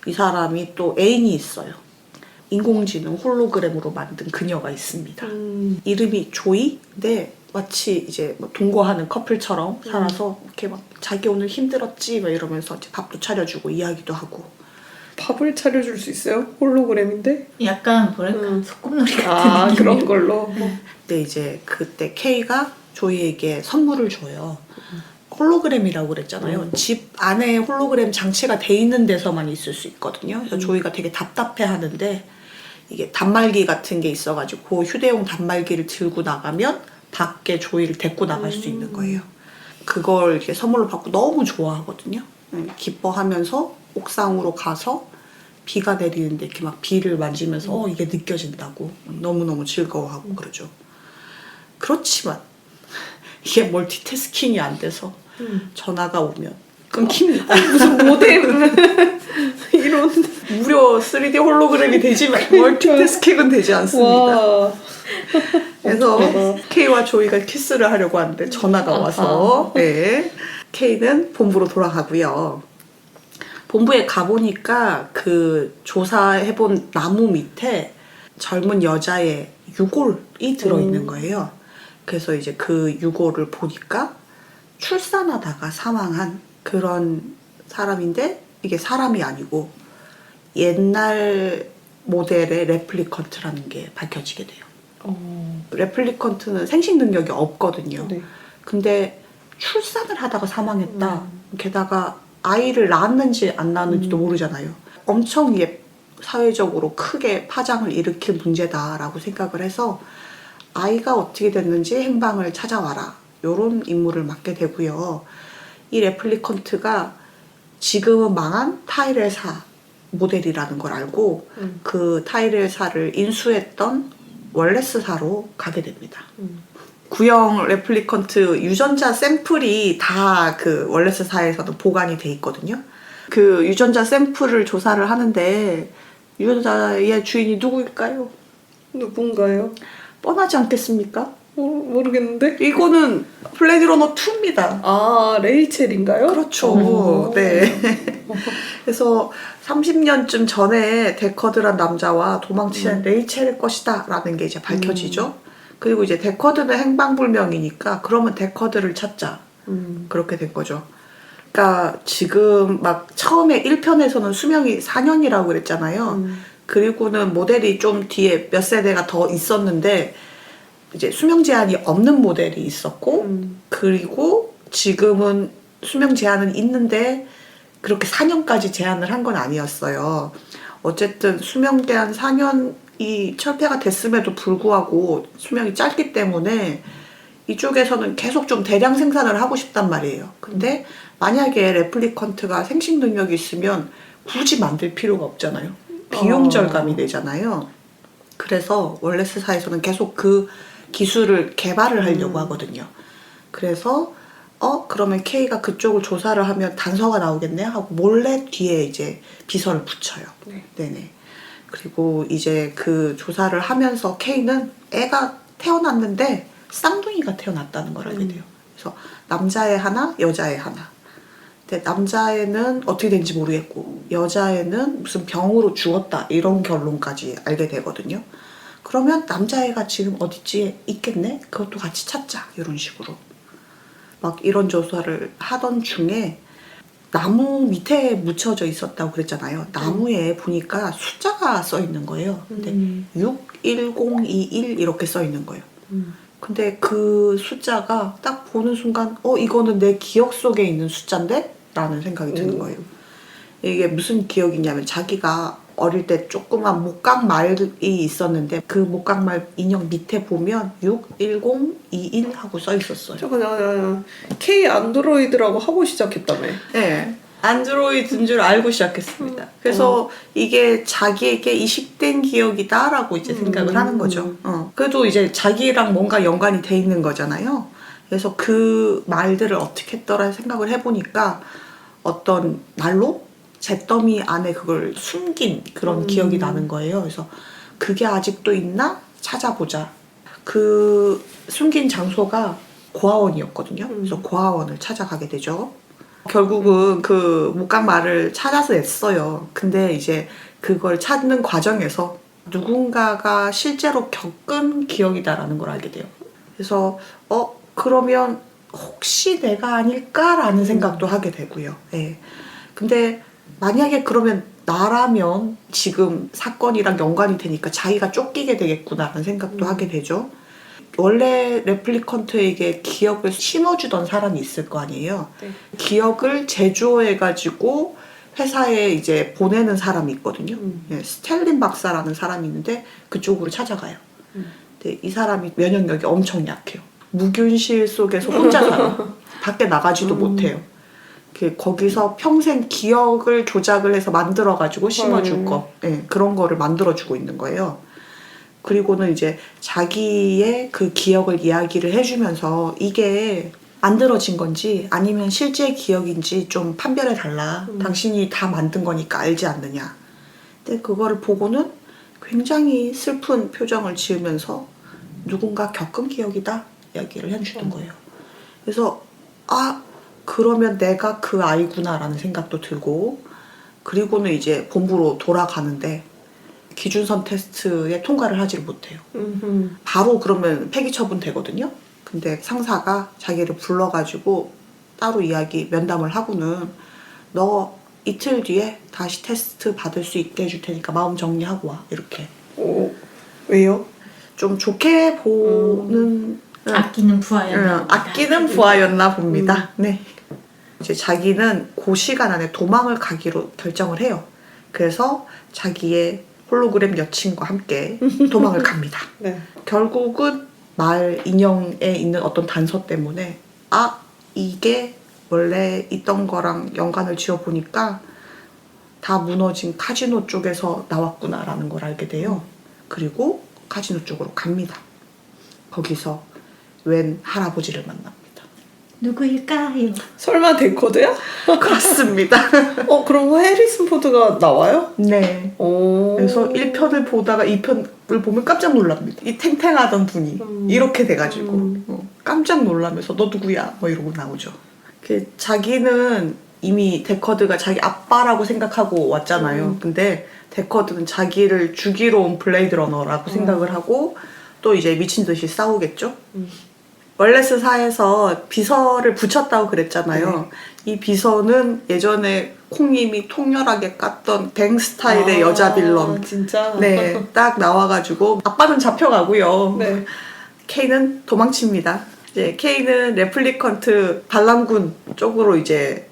Speaker 1: 이 사람이 또 애인이 있어요. 인공지능 홀로그램으로 만든 그녀가 있습니다. 이름이 조이인데 마치 이제 뭐 동거하는 커플처럼 살아서 이렇게 막 자기 오늘 힘들었지 막 이러면서 이제 밥도 차려주고 이야기도 하고.
Speaker 3: 밥을 차려줄 수 있어요? 홀로그램인데?
Speaker 2: 약간 뭐랄까 소꿉놀이 같은
Speaker 3: 아
Speaker 2: 느낌.
Speaker 3: 그런 걸로?
Speaker 1: 근데 이제 그때 케이가 조이에게 선물을 줘요. 홀로그램이라고 그랬잖아요. 집 안에 홀로그램 장치가 돼 있는 데서만 있을 수 있거든요. 그래서 조이가 되게 답답해 하는데 이게 단말기 같은 게 있어가지고 휴대용 단말기를 들고 나가면 밖에 조이를 데리고 나갈 수 있는 거예요. 그걸 이렇게 선물로 받고 너무 좋아하거든요. 기뻐하면서 옥상으로 가서 비가 내리는데 이렇게 막 비를 만지면서 이게 느껴진다고 너무너무 즐거워하고 그러죠. 그렇지만 이게 멀티태스킹이 안 돼서 전화가 오면 끊깁니다.
Speaker 3: 무슨 모뎀 이런
Speaker 1: 무려 3D 홀로그램이 되지만 멀티태스킹은 되지 않습니다.
Speaker 3: 와
Speaker 1: 그래서 케이와 조이가 키스를 하려고 하는데 전화가 와서 네. 케이는 본부로 돌아가고요. 본부에 가보니까 그 조사해본 나무 밑에 젊은 여자의 유골이 들어있는 거예요. 그래서 이제 그 유골을 보니까 출산하다가 사망한 그런 사람인데 이게 사람이 아니고 옛날 모델의 레플리컨트라는 게 밝혀지게 돼요. 레플리컨트는 생식 능력이 없거든요.
Speaker 3: 네.
Speaker 1: 근데 출산을 하다가 사망했다. 게다가 아이를 낳았는지 안 낳았는지도 모르잖아요. 엄청 이게 사회적으로 크게 파장을 일으킬 문제다라고 생각을 해서 아이가 어떻게 됐는지 행방을 찾아와라. 요런 임무를 맡게 되고요. 이 레플리컨트가 지금은 망한 타이레사 모델이라는 걸 알고 그 타이레사를 인수했던 월레스사로 가게 됩니다. 구형 레플리컨트 유전자 샘플이 다 그 월레스사에서도 보관이 돼 있거든요. 그 유전자 샘플을 조사를 하는데 유전자의 주인이 누구일까요?
Speaker 3: 누군가요?
Speaker 1: 뻔하지 않겠습니까?
Speaker 3: 모르겠는데?
Speaker 1: 이거는 블레이드러너 2입니다.
Speaker 3: 아 레이첼인가요?
Speaker 1: 그렇죠. 네. 그래서 30년쯤 전에 데커드란 남자와 도망치는 레이첼일 것이다 라는 게 이제 밝혀지죠. 그리고 이제 데커드는 행방불명이니까 그러면 데커드를 찾자. 그렇게 된 거죠. 그러니까 지금 막 처음에 1편에서는 수명이 4년이라고 그랬잖아요. 그리고는 모델이 좀 뒤에 몇 세대가 더 있었는데 이제 수명 제한이 없는 모델이 있었고 그리고 지금은 수명 제한은 있는데 그렇게 4년까지 제한을 한 건 아니었어요. 어쨌든 수명 제한 4년이 이 철폐가 됐음에도 불구하고 수명이 짧기 때문에 이쪽에서는 계속 좀 대량 생산을 하고 싶단 말이에요. 근데 만약에 레플리컨트가 생식 능력이 있으면 굳이 만들 필요가 없잖아요. 비용 절감이 되잖아요. 그래서 월레스사에서는 계속 그 기술을 개발을 하려고 하거든요. 그래서 그러면 K가 그쪽을 조사를 하면 단서가 나오겠네 하고 몰래 뒤에 이제 비서를 붙여요.
Speaker 3: 네.
Speaker 1: 네네. 그리고 이제 그 조사를 하면서 K는 애가 태어났는데 쌍둥이가 태어났다는 걸 알게 돼요. 그래서 남자애 하나, 여자애 하나. 근데 남자애는 어떻게 된지 모르겠고 여자애는 무슨 병으로 죽었다 이런 결론까지 알게 되거든요. 그러면 남자애가 지금 어디쯤 있겠네? 그것도 같이 찾자 이런 식으로 막 이런 조사를 하던 중에 나무 밑에 묻혀져 있었다고 그랬잖아요. 나무에 보니까 숫자가 써 있는 거예요. 근데 61021 이렇게 써 있는 거예요. 근데 그 숫자가 딱 보는 순간 이거는 내 기억 속에 있는 숫자인데? 라는 생각이 드는 거예요. 이게 무슨 기억이냐면 자기가 어릴 때 조그만 목각말이 있었는데 그 목각말 인형 밑에 보면 61021 하고 써 있었어요.
Speaker 3: 잠깐 K 안드로이드라고 하고 시작했다며.
Speaker 1: 네. 안드로이드인 줄 알고 시작했습니다. 그래서 이게 자기에게 이식된 기억이다라고 이제 생각을 하는 거죠. 그래도 이제 자기랑 뭔가 연관이 돼 있는 거잖아요. 그래서 그 말들을 어떻게 했더라 생각을 해보니까 어떤 난로? 잿더미 안에 그걸 숨긴 그런 기억이 나는 거예요. 그래서 그게 아직도 있나? 찾아보자. 그 숨긴 장소가 고아원이었거든요. 그래서 고아원을 찾아가게 되죠. 결국은 그 목각말을 찾아서 냈어요. 근데 이제 그걸 찾는 과정에서 누군가가 실제로 겪은 기억이다라는 걸 알게 돼요. 그래서 그러면 혹시 내가 아닐까라는 생각도 하게 되고요. 예. 근데 만약에 그러면 나라면 지금 사건이랑 연관이 되니까 자기가 쫓기게 되겠구나라는 생각도 하게 되죠. 원래 레플리컨트에게 기억을 심어주던 사람이 있을 거 아니에요.
Speaker 3: 네.
Speaker 1: 기억을 제조해가지고 회사에 이제 보내는 사람이 있거든요. 예, 스텔린 박사라는 사람이 있는데 그쪽으로 찾아가요. 근데 이 사람이 면역력이 엄청 약해요. 무균실 속에서 혼자 살아요. 밖에 나가지도 못해요. 거기서 평생 기억을 조작을 해서 만들어가지고 심어줄 거, 예, 그런 거를 만들어주고 있는 거예요. 그리고는 이제 자기의 그 기억을 이야기를 해주면서 이게 만들어진 건지 아니면 실제 기억인지 좀 판별해 달라. 당신이 다 만든 거니까 알지 않느냐. 근데 그거를 보고는 굉장히 슬픈 표정을 지으면서 누군가 겪은 기억이다 이야기를 해주는 거예요. 그래서 그러면 내가 그 아이구나라는 생각도 들고, 그리고는 이제 본부로 돌아가는데 기준선 테스트에 통과를 하지를 못해요. 바로 그러면 폐기 처분 되거든요. 근데 상사가 자기를 불러가지고 따로 면담을 하고는 너 이틀 뒤에 다시 테스트 받을 수 있게 해줄 테니까 마음 정리하고 와 이렇게.
Speaker 3: 왜요?
Speaker 1: 좀 좋게 보는
Speaker 2: 아끼는 부하였나 봅니다.
Speaker 1: 아끼는 부하였나 봅니다. 네. 이제 자기는 그 시간 안에 도망을 가기로 결정을 해요. 그래서 자기의 홀로그램 여친과 함께 도망을 갑니다.
Speaker 3: 네.
Speaker 1: 결국은 말 인형에 있는 어떤 단서 때문에 이게 원래 있던 거랑 연관을 지어보니까 다 무너진 카지노 쪽에서 나왔구나라는 걸 알게 돼요. 그리고 카지노 쪽으로 갑니다. 거기서 웬 할아버지를 만납니다.
Speaker 2: 누구일까요?
Speaker 3: 설마 데코드야?
Speaker 1: 그렇습니다.
Speaker 3: 그럼 해리슨 포드가 나와요?
Speaker 1: 네. 그래서 1편을 보다가 2편을 보면 깜짝 놀랍니다. 이 탱탱하던 분이 이렇게 돼가지고 깜짝 놀라면서 너 누구야? 뭐 이러고 나오죠. 자기는 이미 데커드가 자기 아빠라고 생각하고 왔잖아요. 근데 데커드는 자기를 죽이러 온 블레이드 러너라고 생각을 하고 또 이제 미친 듯이 싸우겠죠. 월레스사에서 비서를 붙였다고 그랬잖아요. 이 비서는 예전에 콩님이 통렬하게 깠던 뱅 스타일의 여자 빌런.
Speaker 3: 진짜?
Speaker 1: 네, 딱 나와가지고 아빠는 잡혀가고요.
Speaker 3: 네.
Speaker 1: K는 도망칩니다. 이제 K는 레플리컨트 반란군 쪽으로 이제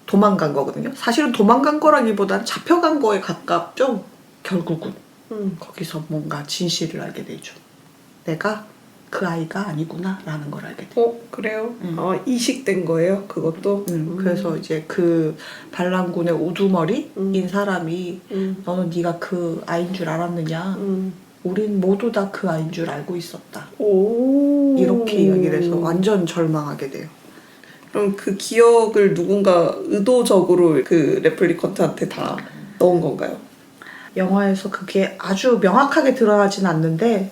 Speaker 1: 도망간 거거든요. 사실은 도망간 거라기보다는 잡혀간 거에 가깝죠. 결국은. 거기서 뭔가 진실을 알게 되죠. 내가 그 아이가 아니구나 라는 걸 알게 돼요.
Speaker 3: 그래요? 이식된 거예요? 그것도?
Speaker 1: 그래서 이제 그 반란군의 우두머리인 사람이 너는 네가 그 아이인 줄 알았느냐? 우린 모두 다 그 아이인 줄 알고 있었다.
Speaker 3: 오.
Speaker 1: 이렇게 이야기를 해서 완전 절망하게 돼요.
Speaker 3: 그럼 그 기억을 누군가 의도적으로 그 레플리컨트한테 다 넣은 건가요?
Speaker 1: 영화에서 그게 아주 명확하게 드러나진 않는데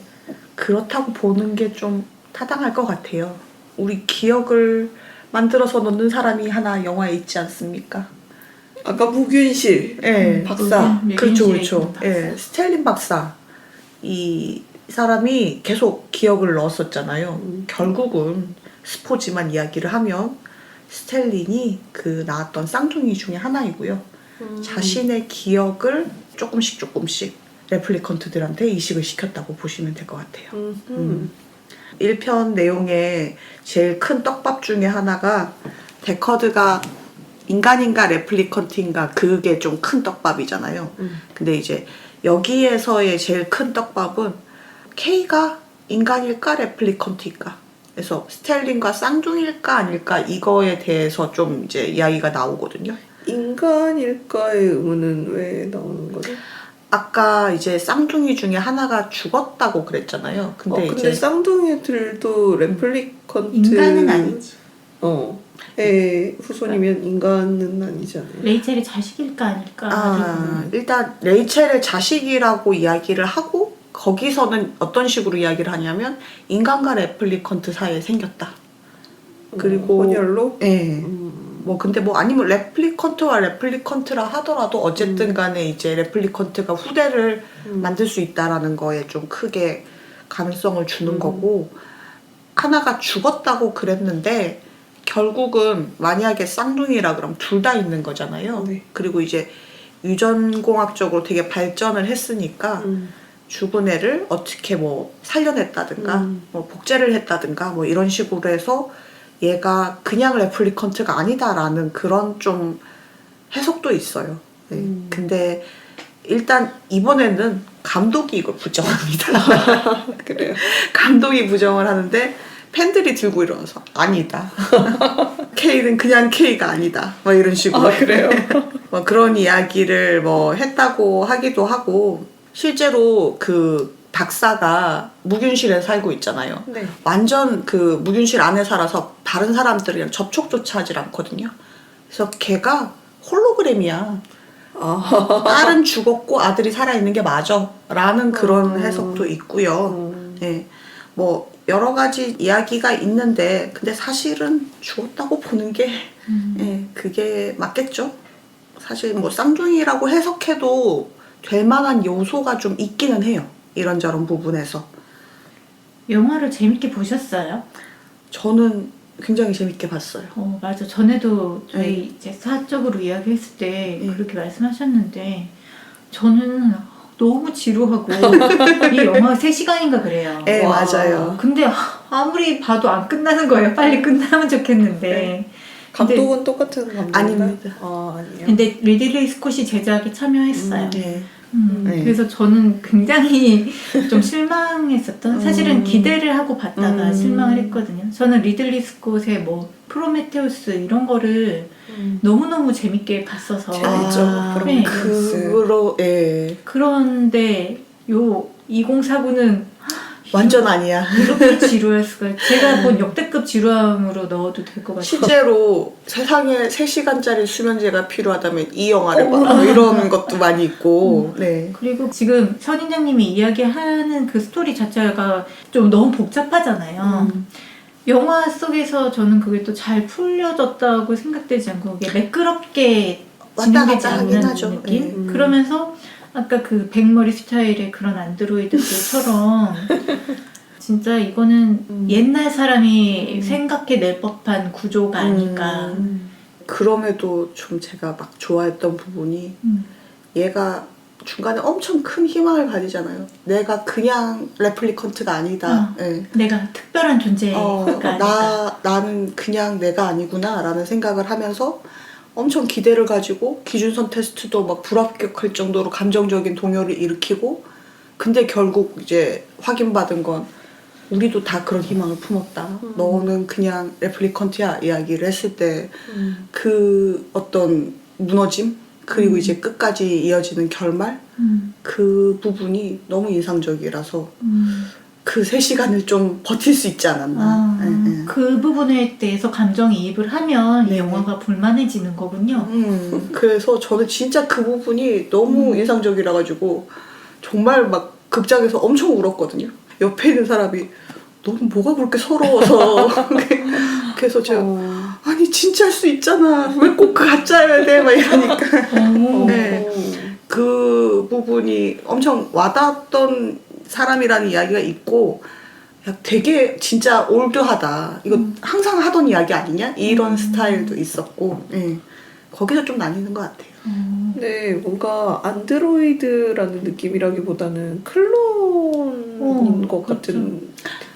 Speaker 1: 그렇다고 보는 게 좀 타당할 것 같아요. 우리 기억을 만들어서 넣는 사람이 하나 영화에 있지 않습니까?
Speaker 3: 아까 무균실
Speaker 1: 네.
Speaker 3: 박사.
Speaker 1: 그렇죠,
Speaker 2: 뮤균실에
Speaker 1: 그렇죠.
Speaker 2: 있는 박사.
Speaker 1: 예, 스텔린 박사. 이 사람이 계속 기억을 넣었었잖아요. 결국은 스포지만 이야기를 하면 스텔린이 그 낳았던 쌍둥이 중에 하나이고요. 자신의 기억을 조금씩 레플리컨트들한테 이식을 시켰다고 보시면 될 것 같아요. 1편 내용의 제일 큰 떡밥 중에 하나가 데커드가 인간인가 레플리컨트인가 그게 좀 큰 떡밥이잖아요. 근데 이제 여기에서의 제일 큰 떡밥은 K가 인간일까 레플리컨트일까? 그래서 스텔린과 쌍둥이일까 아닐까 이거에 대해서 좀 이제 이야기가 나오거든요.
Speaker 3: 인간일까의 의문은 왜 나오는 거죠?
Speaker 1: 아까 이제 쌍둥이 중에 하나가 죽었다고 그랬잖아요. 근데
Speaker 3: 근데
Speaker 1: 이제
Speaker 3: 쌍둥이들도 레플리컨트
Speaker 2: 인간은 아니지.
Speaker 3: 의 후손이면 인간은 아니잖아요.
Speaker 2: 레이첼이 자식일까 아닐까.
Speaker 1: 일단 레이첼의 자식이라고 이야기를 하고 거기서는 어떤 식으로 이야기를 하냐면 인간과 레플리컨트 사이에 생겼다. 그리고
Speaker 3: 혼혈로?
Speaker 1: 예. 뭐 근데 뭐 아니면 레플리컨트와 레플리컨트라 하더라도 어쨌든 간에 이제 레플리컨트가 후대를 만들 수 있다라는 거에 좀 크게 가능성을 주는 거고 하나가 죽었다고 그랬는데 결국은 만약에 쌍둥이라 그러면 둘 다 있는 거잖아요.
Speaker 3: 네.
Speaker 1: 그리고 이제 유전공학적으로 되게 발전을 했으니까 죽은 애를 어떻게 뭐 살려냈다든가 뭐 복제를 했다든가 뭐 이런 식으로 해서 얘가 그냥 레플리컨트가 아니다라는 그런 좀 해석도 있어요. 네. 근데 일단 이번에는 감독이 이걸 부정합니다.
Speaker 3: 그래요.
Speaker 1: 감독이 부정을 하는데 팬들이 들고 일어나서 아니다. K는 그냥 K가 아니다. 뭐 이런 식으로.
Speaker 3: 그래요?
Speaker 1: 뭐 그런 이야기를 뭐 했다고 하기도 하고 실제로 그 박사가 무균실에 살고 있잖아요.
Speaker 3: 네.
Speaker 1: 완전 그 무균실 안에 살아서 다른 사람들이랑 접촉조차 하질 않거든요. 그래서 걔가 홀로그램이야. 딸은 죽었고 아들이 살아있는 게 맞아. 라는 그런 해석도 있고요. 네. 뭐 여러 가지 이야기가 있는데 근데 사실은 죽었다고 보는 게 예, 그게 맞겠죠. 사실 뭐 쌍둥이라고 해석해도 될 만한 요소가 좀 있기는 해요. 이런저런 부분에서.
Speaker 2: 영화를 재밌게 보셨어요?
Speaker 1: 저는 굉장히 재밌게 봤어요.
Speaker 2: 맞아. 전에도 저희
Speaker 1: 네.
Speaker 2: 이제 사적으로 이야기했을 때
Speaker 1: 네.
Speaker 2: 그렇게 말씀하셨는데 저는 너무 지루하고 이 영화 3시간인가 그래요.
Speaker 1: 네,
Speaker 3: 와.
Speaker 1: 맞아요.
Speaker 2: 근데 아무리 봐도 안 끝나는 거예요. 빨리 끝나면 좋겠는데.
Speaker 3: 네. 감독은 똑같은 감독인가요?
Speaker 1: 아닙니다.
Speaker 3: 아니에요.
Speaker 2: 근데 리들리 스콧이 제작에 참여했어요.
Speaker 1: 네.
Speaker 3: 네.
Speaker 2: 그래서 저는 굉장히 좀 실망했었던 사실은 기대를 하고 봤다가 실망을 했거든요. 저는 리들리 스콧의 뭐 프로메테우스 이런 거를 너무너무 재밌게 봤어서
Speaker 3: 재밌죠.
Speaker 2: 네.
Speaker 1: 그로 예.
Speaker 2: 그런데 요 2049는
Speaker 1: 완전 아니야.
Speaker 2: 이렇게 지루할 수가 제가 본 역대급 지루함으로 넣어도 될 것 같아요.
Speaker 1: 실제로 세상에 3시간짜리 수면제가 필요하다면 이 영화를 봐. 뭐 이런 것도 많이 있고. 네.
Speaker 2: 그리고 지금 선인장님이 이야기하는 그 스토리 자체가 좀 너무 복잡하잖아요. 영화 속에서 저는 그게 또 잘 풀려졌다고 생각되지 않고 그게 매끄럽게
Speaker 1: 왔다
Speaker 2: 진행되지
Speaker 1: 갔다 하긴
Speaker 2: 않는
Speaker 1: 하죠.
Speaker 2: 느낌? 그러면서 아까 그 백머리 스타일의 그런 안드로이드들처럼 진짜 이거는 옛날 사람이 생각해낼 법한 구조가 아닌가.
Speaker 1: 그럼에도 좀 제가 막 좋아했던 부분이 얘가 중간에 엄청 큰 희망을 가지잖아요. 내가 그냥 레플리컨트가 아니다. 예.
Speaker 2: 내가 특별한 존재가 아닐까.
Speaker 1: 나는 그냥 내가 아니구나 라는 생각을 하면서 엄청 기대를 가지고 기준선 테스트도 막 불합격할 정도로 감정적인 동요를 일으키고 근데 결국 이제 확인받은 건 우리도 다 그런 희망을 품었다. 너는 그냥 레플리컨트야 이야기를 했을 때 그 어떤 무너짐 그리고 이제 끝까지 이어지는 결말 그 부분이 너무 인상적이라서 그 3시간을 좀 버틸 수 있지 않았나. 예.
Speaker 2: 그 부분에 대해서 감정이입을 하면 이
Speaker 1: 네네.
Speaker 2: 영화가 볼만해지는 거군요.
Speaker 1: 그래서 저는 진짜 그 부분이 너무 인상적이라 가지고 정말 막 극장에서 엄청 울었거든요. 옆에 있는 사람이 너는 뭐가 그렇게 서러워서 그래서 제가 아니 진짜 할 수 있잖아 왜 꼭 그 가짜여야 돼 막 이러니까 네. 그 부분이 엄청 와닿았던 사람이라는 이야기가 있고 야, 되게 진짜 올드하다 이거 항상 하던 이야기 아니냐 이런 스타일도 있었고 네. 거기서 좀 나뉘는 것 같아요.
Speaker 3: 네, 뭔가 안드로이드라는 느낌이라기보다는 클론인 것 같은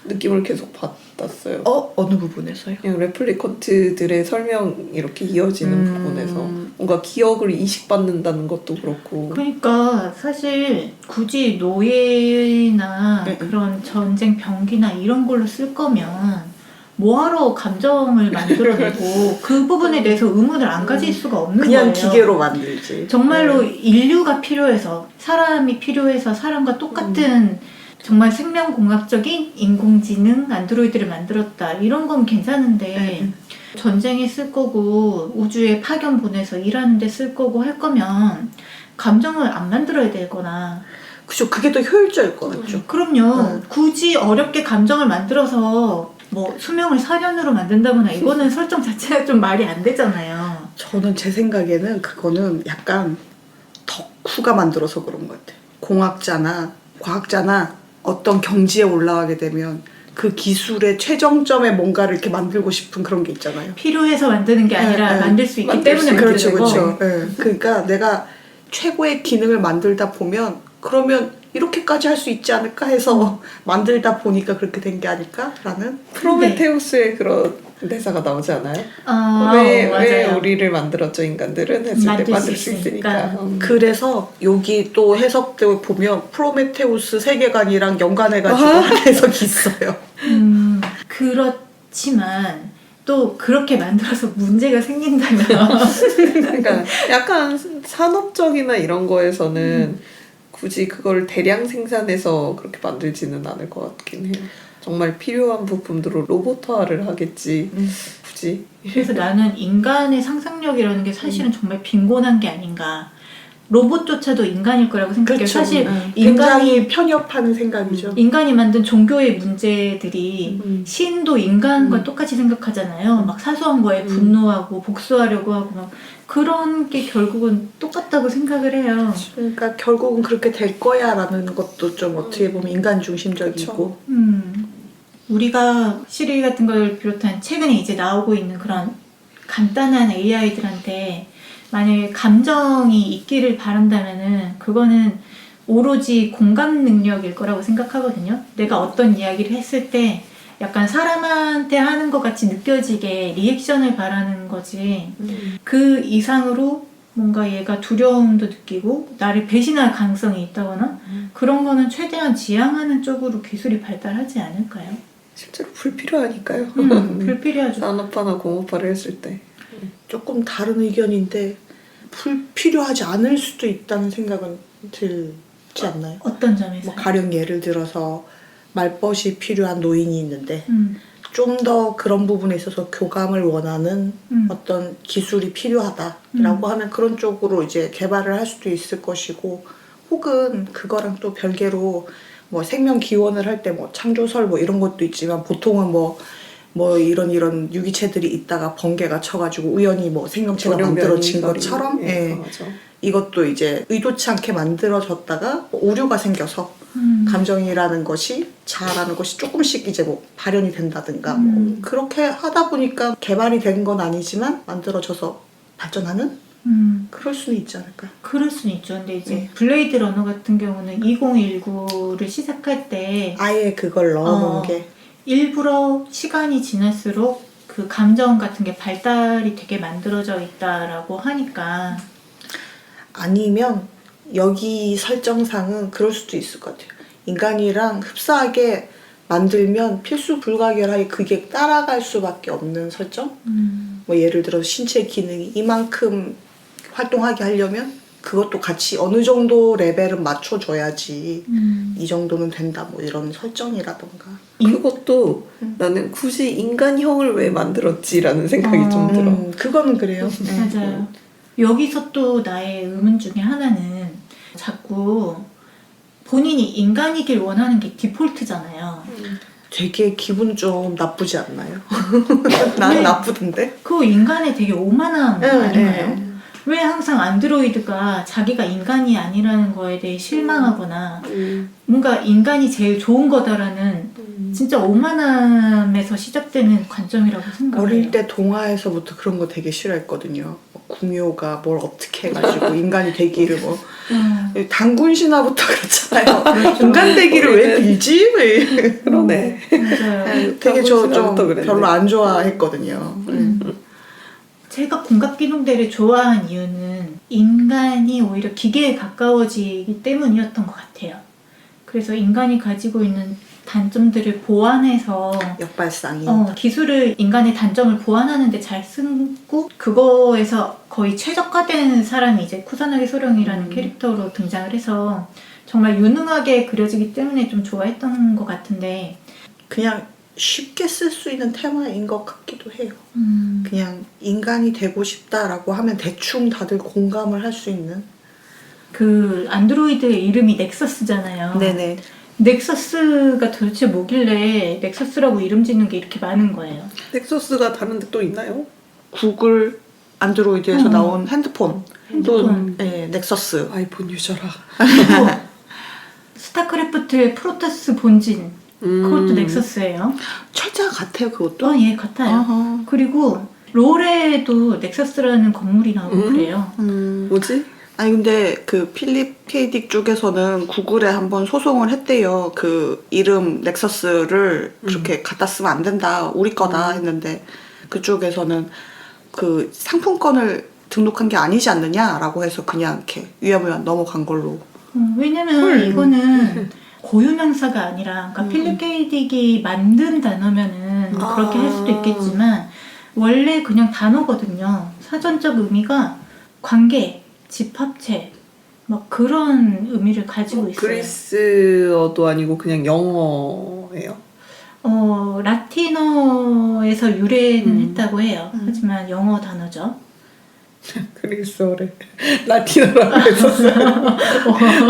Speaker 3: 느낌을 계속 받았어요.
Speaker 1: 어느 부분에서요?
Speaker 3: 그냥 레플리컨트들의 설명이 이렇게 이어지는 부분에서 뭔가 기억을 이식받는다는 것도 그렇고
Speaker 2: 그러니까 사실 굳이 노예나
Speaker 1: 네.
Speaker 2: 그런 전쟁 병기나 이런 걸로 쓸 거면 뭐하러 감정을 만들어내고 그 부분에 대해서 의문을 안 가질 수가 없는
Speaker 1: 그냥
Speaker 2: 거예요.
Speaker 1: 기계로 만들지.
Speaker 2: 정말로 인류가 필요해서 사람이 필요해서 사람과 똑같은 정말 생명공학적인 인공지능 안드로이드를 만들었다 이런 건 괜찮은데 전쟁에 쓸 거고 우주에 파견 보내서 일하는 데 쓸 거고 할 거면 감정을 안 만들어야 되거나
Speaker 1: 그죠. 그게 더 효율적일 것 같죠.
Speaker 2: 그럼요. 굳이 어렵게 감정을 만들어서 뭐 수명을 4년으로 만든다거나 이거는 설정 자체가 좀 말이 안 되잖아요.
Speaker 1: 저는 제 생각에는 그거는 약간 덕후가 만들어서 그런 것 같아요. 공학자나 과학자나 어떤 경지에 올라가게 되면 그 기술의 최정점에 뭔가를 이렇게 만들고 싶은 그런 게 있잖아요.
Speaker 2: 필요해서 만드는 게 아니라
Speaker 1: 네,
Speaker 2: 만들 수 있기
Speaker 3: 만들
Speaker 2: 때문에
Speaker 3: 수
Speaker 2: 만드는
Speaker 1: 그렇죠,
Speaker 2: 거고.
Speaker 1: 그렇죠. 네. 그러니까 내가 최고의 기능을 만들다 보면 그러면 이렇게까지 할 수 있지 않을까 해서 만들다 보니까 그렇게 된 게 아닐까라는.
Speaker 3: 프로메테우스의 그런 대사가 나오지 않아요?
Speaker 2: 아,
Speaker 3: 왜
Speaker 2: 맞아요.
Speaker 3: 우리를 만들었죠 인간들은 했을 때 만들 수 있으니까.
Speaker 1: 그래서 여기 또 해석도 보면 프로메테우스 세계관이랑 연관해가지고 한 해석이 있어요.
Speaker 2: 그렇지만 또 그렇게 만들어서 문제가 생긴다면
Speaker 3: 그러니까 약간 산업적이나 이런 거에서는 굳이 그걸 대량 생산해서 그렇게 만들지는 않을 것 같긴 해요. 정말 필요한 부품들로 로봇화를 하겠지. 굳이.
Speaker 2: 그래서 나는 인간의 상상력이라는 게 사실은 정말 빈곤한 게 아닌가. 로봇조차도 인간일 거라고 생각해요.
Speaker 1: 그렇죠.
Speaker 2: 사실
Speaker 1: 굉장히 편협하는 생각이죠.
Speaker 2: 인간이 만든 종교의 문제들이 신도 인간과 똑같이 생각하잖아요. 막 사소한 거에 분노하고 복수하려고 하고 막 그런 게 결국은 똑같다고 생각을 해요.
Speaker 1: 그러니까 결국은 그렇게 될 거야라는 것도 좀 어떻게 보면 인간 중심적이고.
Speaker 2: 우리가 시리 같은 걸 비롯한 최근에 이제 나오고 있는 그런 간단한 AI들한테 만약에 감정이 있기를 바란다면은 그거는 오로지 공감 능력일 거라고 생각하거든요. 내가 어떤 이야기를 했을 때 약간 사람한테 하는 것 같이 느껴지게 리액션을 바라는 거지. 그 이상으로 뭔가 얘가 두려움도 느끼고 나를 배신할 가능성이 있다거나 그런 거는 최대한 지양하는 쪽으로 기술이 발달하지 않을까요?
Speaker 3: 실제로 불필요하니까요.
Speaker 2: 불필요하죠.
Speaker 3: 산업화나 공업화를 했을 때.
Speaker 1: 조금 다른 의견인데 불필요하지 않을 수도 있다는 생각은 들지 않나요?
Speaker 2: 어떤 점에서?
Speaker 1: 뭐 가령 예를 들어서 말벗이 필요한 노인이 있는데 좀 더 그런 부분에 있어서 교감을 원하는 어떤 기술이 필요하다라고 하면 그런 쪽으로 이제 개발을 할 수도 있을 것이고 혹은 그거랑 또 별개로 뭐 생명 기원을 할 때 뭐 창조설 뭐 이런 것도 있지만 보통은 뭐 이런 유기체들이 있다가 번개가 쳐가지고 우연히 뭐 생명체가 만들어진 것처럼 이것도 이제 의도치 않게 만들어졌다가 뭐 오류가 생겨서 감정이라는 것이 자아라는 것이 조금씩 이제 뭐 발현이 된다든가 뭐 그렇게 하다 보니까 개발이 된 건 아니지만 만들어져서 발전하는 그럴 수는 있지 않을까.
Speaker 2: 그럴 수는 있죠. 근데 이제 블레이드 러너 같은 경우는 2019를 시작할 때
Speaker 1: 아예 그걸 넣어놓은 게
Speaker 2: 일부러 시간이 지날수록 그 감정 같은 게 발달이 되게 만들어져 있다라고 하니까
Speaker 1: 아니면 여기 설정상은 그럴 수도 있을 것 같아요. 인간이랑 흡사하게 만들면 필수 불가결하게 그게 따라갈 수밖에 없는 설정? 뭐 예를 들어 신체 기능이 이만큼 활동하게 하려면 그것도 같이 어느 정도 레벨은 맞춰줘야지 이 정도는 된다 뭐 이런 설정이라던가.
Speaker 3: 그것도 나는 굳이 인간형을 왜 만들었지라는 생각이 좀 들어.
Speaker 1: 그거는 그래요.
Speaker 2: 맞아요. 여기서 또 나의 의문 중에 하나는 자꾸 본인이 인간이길 원하는 게 디폴트잖아요.
Speaker 1: 되게 기분 좀 나쁘지 않나요? 난
Speaker 2: 네.
Speaker 1: 나쁘던데?
Speaker 2: 그거 인간의 되게 오만함
Speaker 1: 네,
Speaker 2: 아닌가요?
Speaker 1: 네.
Speaker 2: 왜 항상 안드로이드가 자기가 인간이 아니라는 거에 대해 실망하거나 뭔가 인간이 제일 좋은 거다라는 진짜 오만함에서 시작되는 관점이라고 생각해요.
Speaker 1: 어릴 때 동화에서부터 그런 거 되게 싫어했거든요. 뭐 궁요가 뭘 어떻게 해가지고 인간이 되기를 뭐 단군 신화부터 그렇잖아요. 인간 되기를 왜 빌지? 왜.
Speaker 3: 그러네.
Speaker 2: 맞아요.
Speaker 1: 되게 저 좀
Speaker 3: 단군 신화부터
Speaker 1: 별로 안 좋아했거든요.
Speaker 2: 제가 공각기동대를 좋아한 이유는 인간이 오히려 기계에 가까워지기 때문이었던 것 같아요. 그래서 인간이 가지고 있는 단점들을 보완해서
Speaker 1: 역발상이.
Speaker 2: 기술을 인간의 단점을 보완하는 데 잘 쓰고 그거에서 거의 최적화된 사람이 이제 쿠사나기 소령이라는 캐릭터로 등장을 해서 정말 유능하게 그려지기 때문에 좀 좋아했던 것 같은데
Speaker 1: 그냥 쉽게 쓸 수 있는 테마인 것 같기도 해요. 그냥 인간이 되고 싶다라고 하면 대충 다들 공감을 할 수 있는.
Speaker 2: 그 안드로이드의 이름이 넥서스잖아요.
Speaker 1: 네네.
Speaker 2: 넥서스가 도대체 뭐길래 넥서스라고 이름 짓는 게 이렇게 많은 거예요.
Speaker 3: 넥서스가 다른 데 또 있나요?
Speaker 1: 구글 안드로이드에서 나온 핸드폰. 또 네, 넥서스.
Speaker 3: 아이폰 유저라.
Speaker 2: 그리고 스타크래프트의 프로토스 본진 그것도 넥서스예요.
Speaker 1: 철자 같아요 그것도?
Speaker 2: 예, 같아요.
Speaker 1: 어허.
Speaker 2: 그리고 롤에도 넥서스라는 건물이 나오고 그래요.
Speaker 3: 뭐지?
Speaker 1: 아니 근데 그 필립 K.딕 쪽에서는 구글에 한번 소송을 했대요. 그 이름 넥서스를 그렇게 갖다 쓰면 안 된다. 우리 거다 했는데 그쪽에서는 그 상품권을 등록한 게 아니지 않느냐라고 해서 그냥 이렇게 위험하면 넘어간 걸로.
Speaker 2: 왜냐면 이거는 고유명사가 아니라 그러니까 필립 K.딕이 만든 단어면은 그렇게 할 수도 있겠지만 원래 그냥 단어거든요. 사전적 의미가 관계, 집합체 막 그런 의미를 가지고 있어요.
Speaker 3: 그리스어도 아니고 그냥 영어예요.
Speaker 2: 라틴어에서 유래는 했다고 해요. 하지만 영어 단어죠.
Speaker 3: 그리스어래. 라틴어라고 했었어요.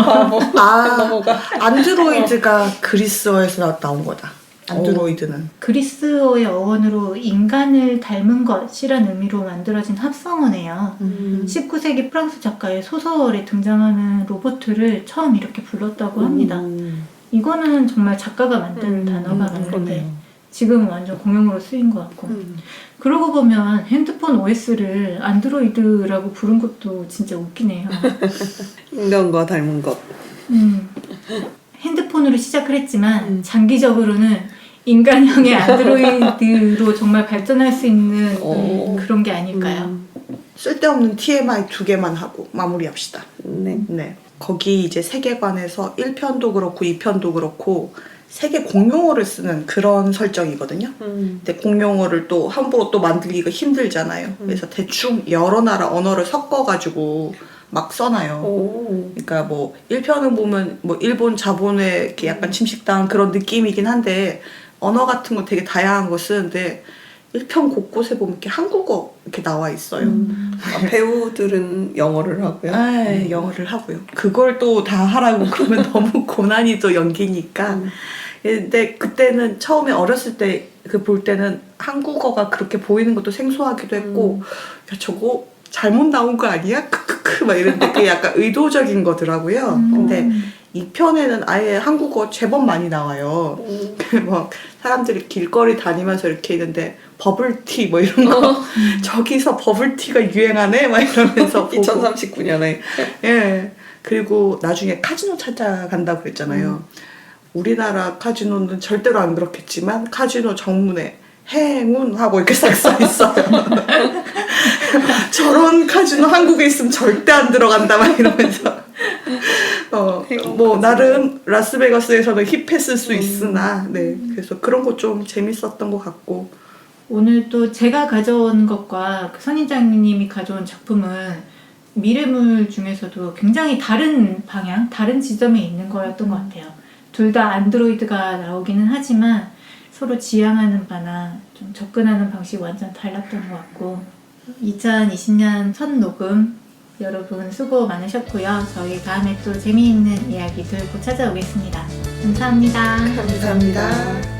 Speaker 3: 바보. 넘어가.
Speaker 1: 안드로이드가 그리스어에서 나온 거다. 안드로이드는.
Speaker 2: 그리스어의 어원으로 인간을 닮은 것이란 의미로 만들어진 합성어네요. 19세기 프랑스 작가의 소설에 등장하는 로봇을 처음 이렇게 불렀다고 합니다. 이거는 정말 작가가 만든 단어가 맞는데
Speaker 3: 그러네요.
Speaker 2: 지금은 완전 공용어로 쓰인 것 같고 그러고 보면 핸드폰 OS를 안드로이드라고 부른 것도 진짜 웃기네요.
Speaker 3: 인간과 닮은 것.
Speaker 2: 핸드폰으로 시작을 했지만 장기적으로는 인간형의 안드로이드로 정말 발전할 수 있는 그런 게 아닐까요?
Speaker 1: 쓸데없는 TMI 2개만 하고 마무리합시다.
Speaker 3: 네.
Speaker 1: 네. 거기 이제 세계관에서 1편도 그렇고 2편도 그렇고 세계 공용어를 쓰는 그런 설정이거든요. 근데 공용어를 또 함부로 또 만들기가 힘들잖아요. 그래서 대충 여러 나라 언어를 섞어가지고 막 써놔요. 그러니까 뭐 1편을 보면 뭐 일본 자본에 이렇게 약간 침식당한 그런 느낌이긴 한데 언어 같은 거 되게 다양한 거 쓰는데 1편 곳곳에 보면 이렇게 한국어 이렇게 나와 있어요.
Speaker 3: 배우들은 영어를 하고요.
Speaker 1: 영어를 하고요. 그걸 또 다 하라고 그러면 너무 고난이 또 연기니까. 근데 그때는 처음에 어렸을 때 그 볼 때는 한국어가 그렇게 보이는 것도 생소하기도 했고 야 저거 잘못 나온 거 아니야? 크크크 막 이랬는데 그게 약간 의도적인 거더라고요. 근데 이 편에는 아예 한국어 제법 많이 나와요. 뭐 사람들이 길거리 다니면서 이렇게 있는데 버블티 뭐 이런 거 저기서 버블티가 유행하네 막 이러면서 보고
Speaker 3: 2039년에
Speaker 1: 예. 그리고 나중에 카지노 찾아간다고 그랬잖아요. 우리나라 카지노는 절대로 안 그렇겠지만 카지노 정문에 행운하고 이렇게 싹 써 있어요. 저런 카지노 한국에 있으면 절대 안 들어간다 막 이러면서 뭐 나름 라스베가스에서는 힙했을 수 있으나 네 그래서 그런 거 좀 재밌었던 것 같고
Speaker 2: 오늘 또 제가 가져온 것과 그 선인장님이 가져온 작품은 미래물 중에서도 굉장히 다른 방향, 다른 지점에 있는 거였던 것 같아요. 둘 다 안드로이드가 나오기는 하지만 서로 지향하는 바나 좀 접근하는 방식이 완전 달랐던 것 같고 2020년 첫 녹음 여러분 수고 많으셨고요. 저희 다음에 또 재미있는 이야기 들고 찾아오겠습니다. 감사합니다.
Speaker 1: 감사합니다.